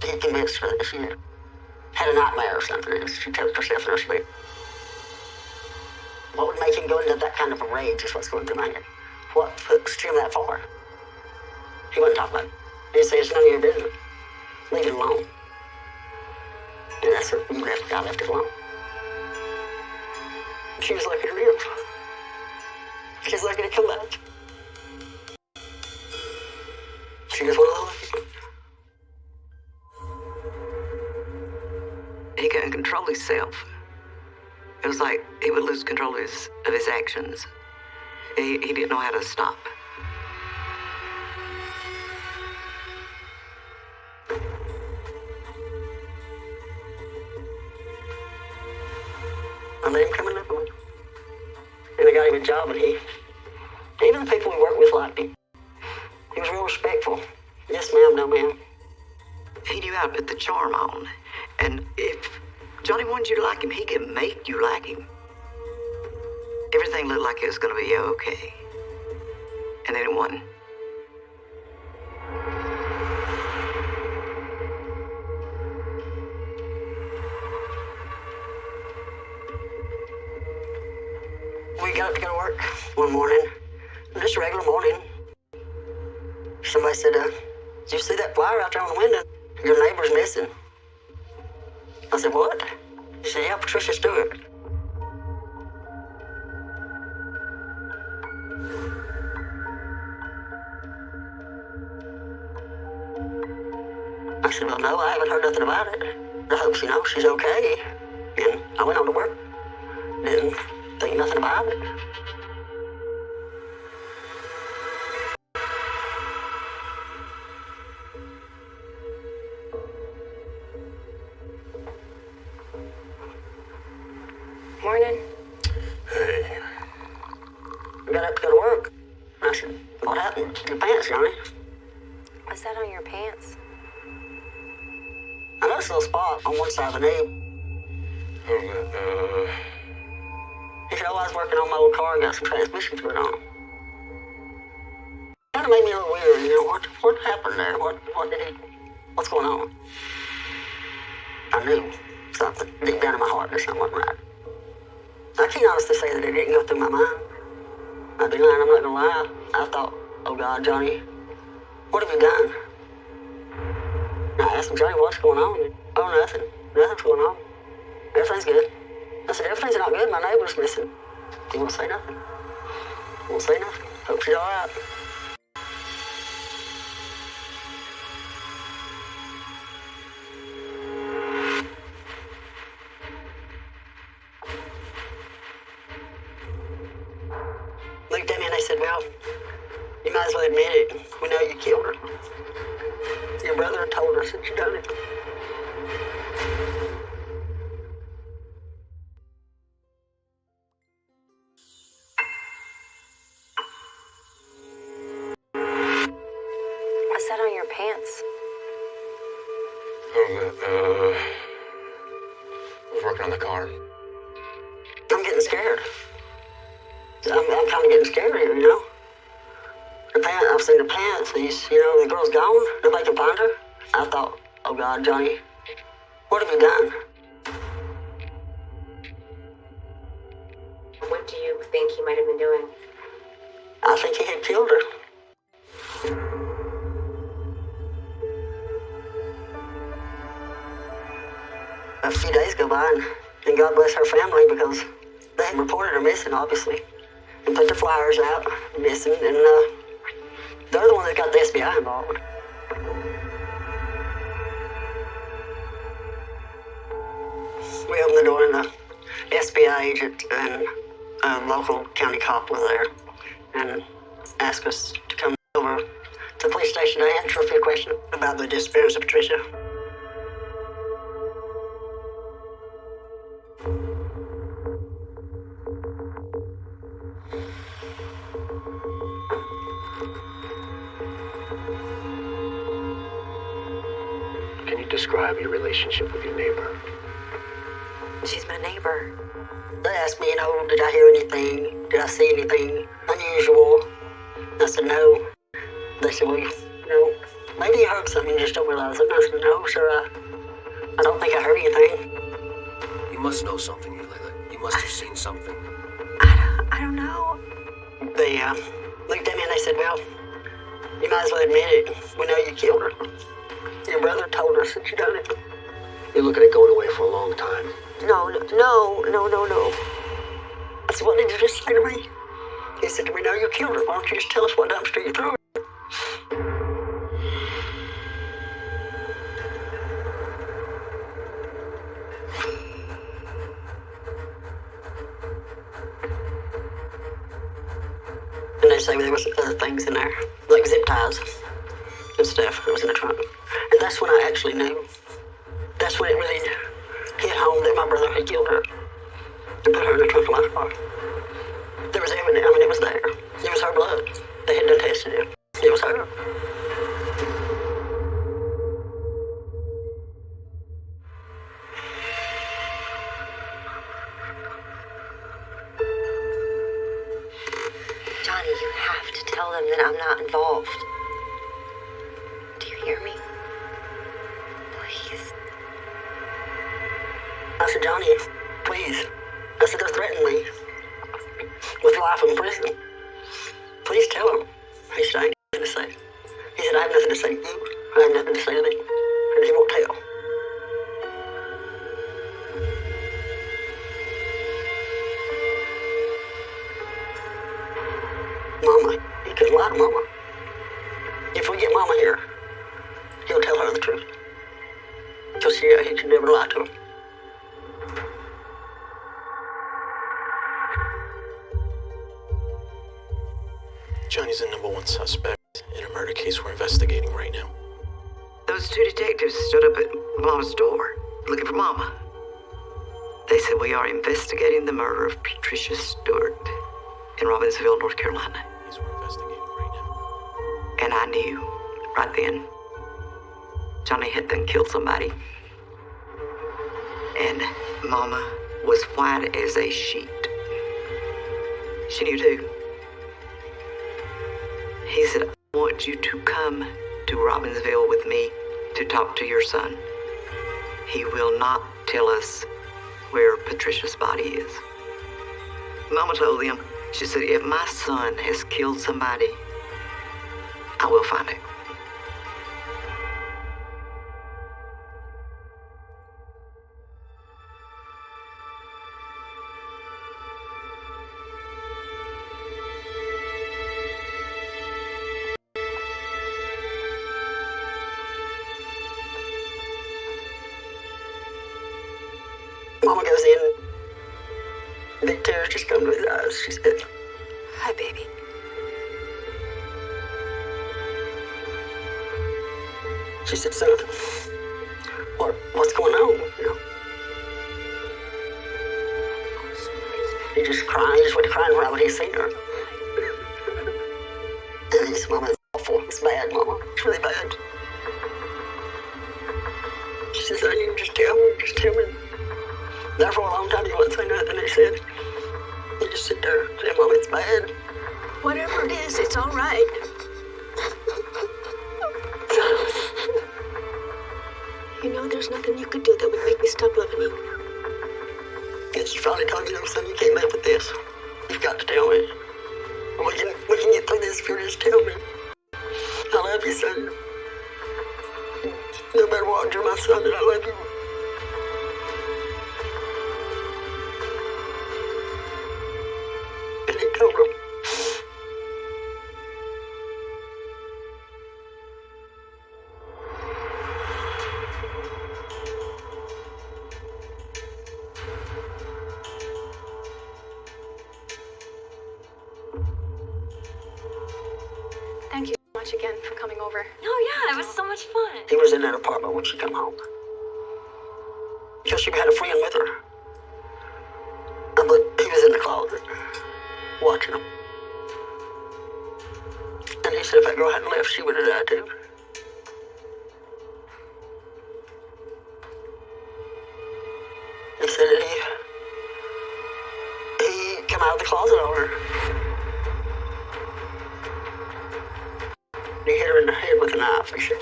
He convinced her that she had a nightmare or something, and she choked herself in her sleep. What would make him go into that kind of a rage is what's going through my head. What pushed him that far? He wouldn't talk about it. He'd say, it's none of your business. Leave it alone. And that's what you left. God left it alone. She was lucky to live. She was lucky to come back. She was one of the lucky ones. He couldn't control himself. It was like he would lose control of his actions. He didn't know how to stop. I let him come and live with me. And I got him a job, and even the people we worked with liked him. He was real respectful. Yes, ma'am, no, ma'am. He knew how to put the charm on. And if Johnny wanted you to like him, he could make you like him. Everything looked like it was going to be okay. And then it wasn't. We got up to go to work one morning. Just a regular morning. Somebody said, did you see that flyer out there on the window? Your neighbor's missing. I said, what? She said, yeah, Patricia Stewart. I said, well, no, I haven't heard nothing about it. I hope she knows she's okay. And I went on to work. Didn't think nothing about it. go to work. And I said, what happened to your pants, Johnny? What's that on your pants? I noticed a little spot on one side of the knee. He said, I was working on my old car and got some transmission fluid on it. Kind of made me a little weird, you know, what happened there? What's going on? I knew something deep down in my heart that something wasn't right. I can't honestly say that it didn't go through my mind. I'd be lying, I'm not gonna lie. I thought, oh God, Johnny, what have you done? And I asked him, Johnny, what's going on? Oh, nothing. Nothing's going on. Everything's good. I said, everything's not good. My neighbor's missing. He won't say nothing. Won't say nothing. Hope she's all right. Looked at me and they said, well, you might as well admit it. We know you killed her. Your brother told us that you done it. What's that on your pants? I was working on the car. I'm getting scared. I'm kind of getting scared here, you know? I've seen the pants. The girl's gone. Nobody can find her. I thought, oh God, Johnny, what have you done? What do you think he might have been doing? I think he had killed her. A few days go by, and God bless her family because they had reported her missing, obviously, and put the flyers out, missing, and they're the one that got the SBI involved. We opened the door, and the SBI agent and a local county cop was there, and asked us to come over to the police station to answer a few questions about the disappearance of Patricia. Can you describe your relationship with your neighbor? She's my neighbor. They asked me, did I hear anything? Did I see anything unusual? I said, no. They said, well, maybe you heard something and just don't realize it. And I said, no, sir, I don't think I heard anything. You must know something, Layla. You must have seen something. I don't know. They looked at me and they said, well, you might as well admit it. We know you killed her. Your brother told us that you done it. You're looking at going away for a long time. No. I said, what did you just say to me? He said, we know you killed her. Why don't you just tell us what dumpster you threw her? And they say there was other things in there, like zip ties and stuff that was in the trunk. And that's when I actually knew. That's when it really hit home that my brother had killed her and put her in the trunk of my car. There was evidence, it was there. It was her blood. They had done tested it. It was her. Johnny, you have to tell them that I'm not involved. Do you hear me? Please. I said, Johnny, please. I said, they're threatening me with life in prison. Please tell them. He said, I ain't nothing to say. He said, I have nothing to say to you. I have nothing to say to them. And he won't tell. Mama, he couldn't lie to Mama. If we get Mama here, he'll tell her the truth. Because he can never lie to her. Johnny's the #1 suspect in a murder case we're investigating right now. Those two detectives stood up at Mama's door, looking for Mama. They said, we are investigating the murder of Patricia Stewart. in Robbinsville, North Carolina. And I knew right then Johnny had done killed somebody. And Mama was white as a sheet. She knew too. He said, I want you to come to Robbinsville with me to talk to your son. He will not tell us where Patricia's body is. Mama told them, she said, if my son has killed somebody, I will find it. Mama goes in. Big tears just come to his eyes. She said, "Hi, baby." She said, "Son, what's going on?" You know. He just crying. He just went crying right when he seen her. And he said, "Mama, it's awful. It's bad, Mama. It's really bad." She said, "Son, you just tell me. Just tell me." There for a long time, he wouldn't say nothing. He said, he just sit there and said, "Mom, it's bad." Whatever it is, it's all right. You know, there's nothing you could do that would make me stop loving you. And she finally told me, "Son, you can't live with this. You've got to tell me. We can get through this if you just tell me. I love you, son. No matter what, you're my son, and I love you." And he told him. Thank you so much again for coming over. Oh yeah, it was so much fun. He was in that apartment when she come home. Because she had a friend with her. But he was in the closet, watching him. And he said if that girl hadn't left, she would have died too. He said that he come out of the closet on her. He hit her in the head with a knife. He said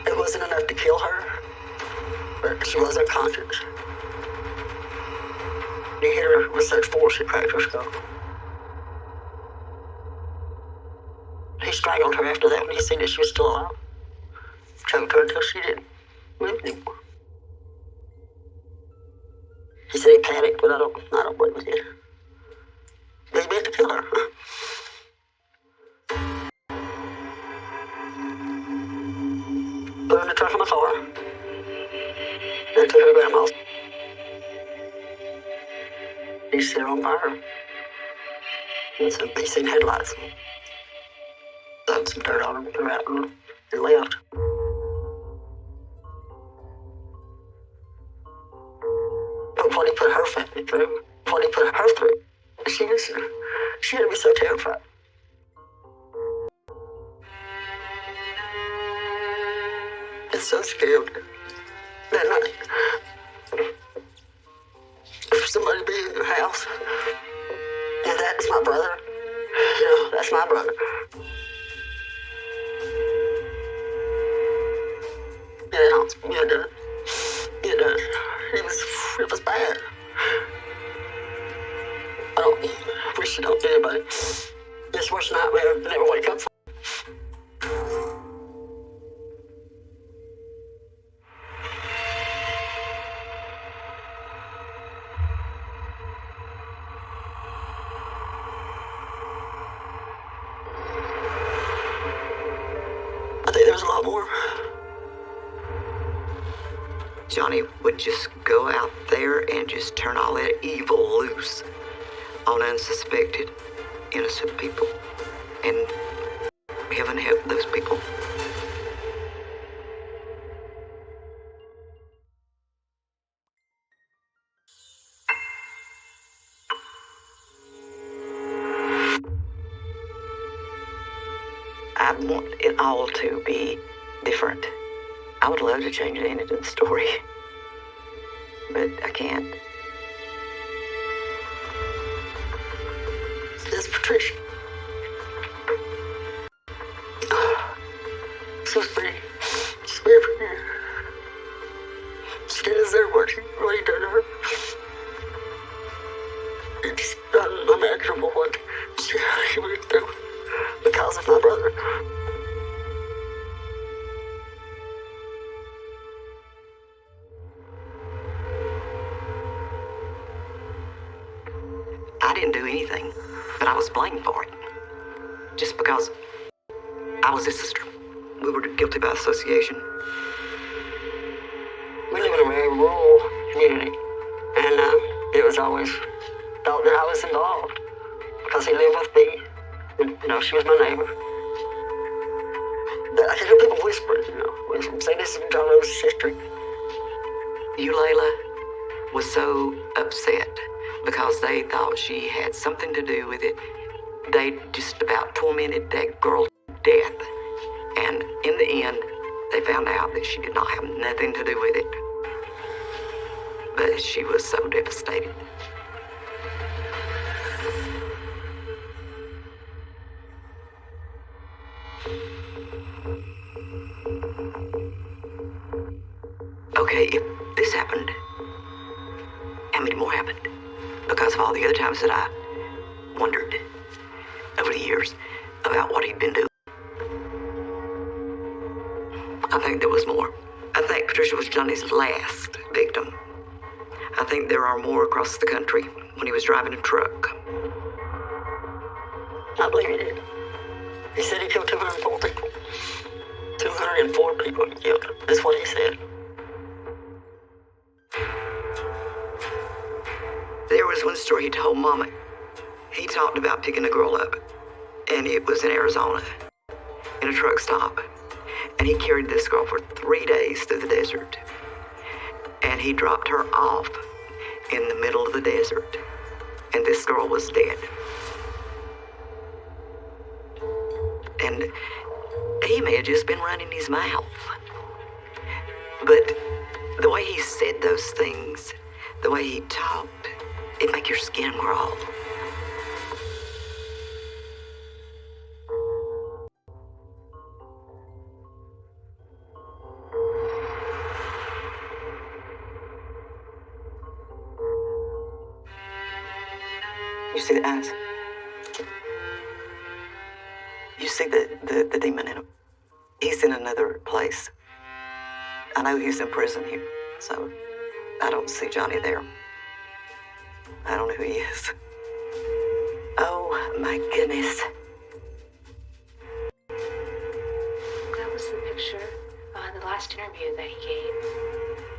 it wasn't enough to kill her, but she was unconscious. He hit her with such force he cracked her skull. He strangled her after that when he seen that she was still alive. Choked her until she didn't live anymore. He said he panicked, but I don't believe he did. He meant to kill her. Put her in the trunk of my car. And took her to Grandma's. He set her on fire. And so he seen headlights. Dumped some dirt on him, threw out and left. But what he put her family through, what he put her through, she had to be so terrified. And so scared that night. For somebody to be in your house. And that's my brother. You know, that's my brother. Yeah, it does. It does. It was bad. I wish it don't anybody. It's the worst nightmare I never wake up from. I think there's a lot more. Johnny would just go out there and just turn all that evil loose on unsuspected, innocent people. And heaven help those people. I want it all to be different. I would love to change the ending to the story, but I can't. It's Patricia. So pretty. She's very pretty. She didn't deserve what he done to her. It's unimaginable what she went through because of my brother. I didn't do anything, but I was blamed for it. Just because I was his sister. We were guilty by association. We live in a very rural community, and it was always thought that I was involved because he lived with me, and she was my neighbor. But I could hear people whispering, say this is John Rose's sister. Layla was so upset because they thought she had something to do with it. They just about tormented that girl to death. And in the end, they found out that she did not have nothing to do with it. But she was so devastated. Okay, if this happened, how many more happened? Because of all the other times that I wondered over the years about what he'd been doing. I think there was more. I think Patricia was Johnny's last victim. I think there are more across the country when he was driving a truck. I believe he did. He said he killed 204 people. 204 people he killed. That's what he said. There was one story he told Mama. He talked about picking a girl up, and it was in Arizona, in a truck stop. And he carried this girl for 3 days through the desert. And he dropped her off in the middle of the desert. And this girl was dead. And he may have just been running his mouth. But the way he said those things, the way he talked, it make your skin crawl. You see the eyes? You see the demon in him? He's in another place. I know he's in prison here, so I don't see Johnny there. I don't know who he is. Oh, my goodness. That was the picture on the last interview that he gave.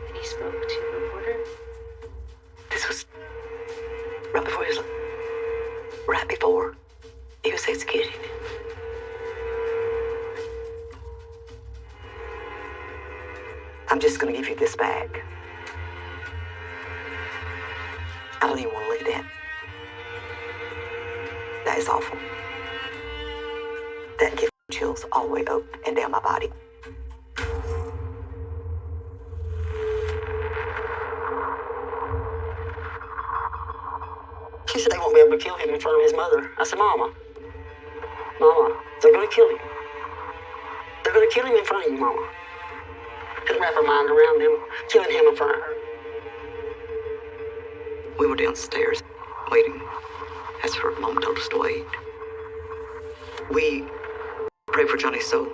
And he spoke to a reporter. This was right before he was executed. I'm just gonna give you this bag. I don't even want to look at that. That is awful. That gives me chills all the way up and down my body. She said they won't be able to kill him in front of his mother. I said, Mama, they're going to kill him. They're going to kill him in front of you, Mama. Couldn't wrap her mind around him, killing him in front of her. We were downstairs, waiting, as her mom told us to wait. We prayed for Johnny's soul,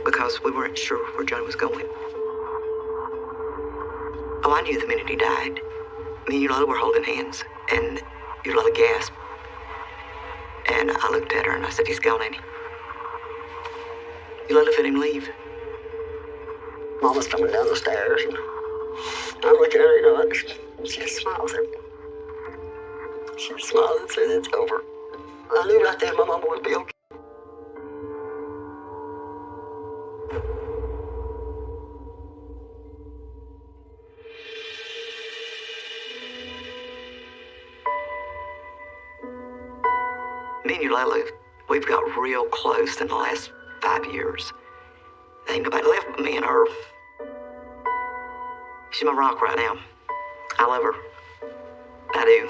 because we weren't sure where Johnny was going. Oh, I knew the minute he died. Me and Eula were holding hands, and Eula gasped. And I looked at her and I said, he's gone, ain't he? Eula let him leave. Mama's coming down the stairs, and I'm looking at her, and she just smiles at me. She smiles and says it's over. I knew right then my mama would be okay. Me and Eula we've got real close in the last 5 years. There ain't nobody left but me and her. She's my rock right now. I love her. I do.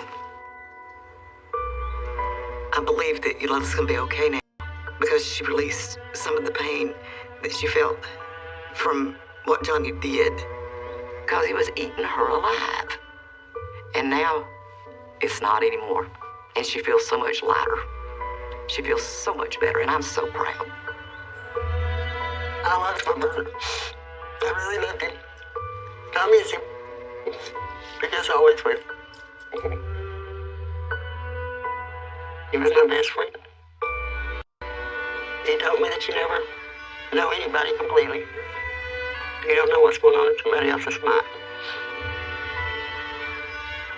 I believe that Yolanda's gonna be okay now because she released some of the pain that she felt from what Johnny did, because he was eating her alive. And now it's not anymore. And she feels so much lighter. She feels so much better, and I'm so proud. I loved my brother. I really loved him. I miss him. Because I always will. He was my best friend. He told me that you never know anybody completely. You don't know what's going on in somebody else's mind.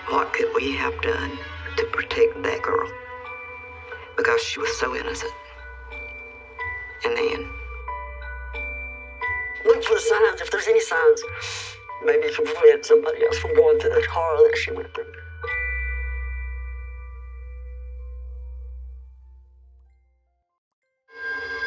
What could we have done to protect that girl? Because she was so innocent. And then, look for the signs, if there's any signs. Maybe you can prevent somebody else from going through the horror that she went through.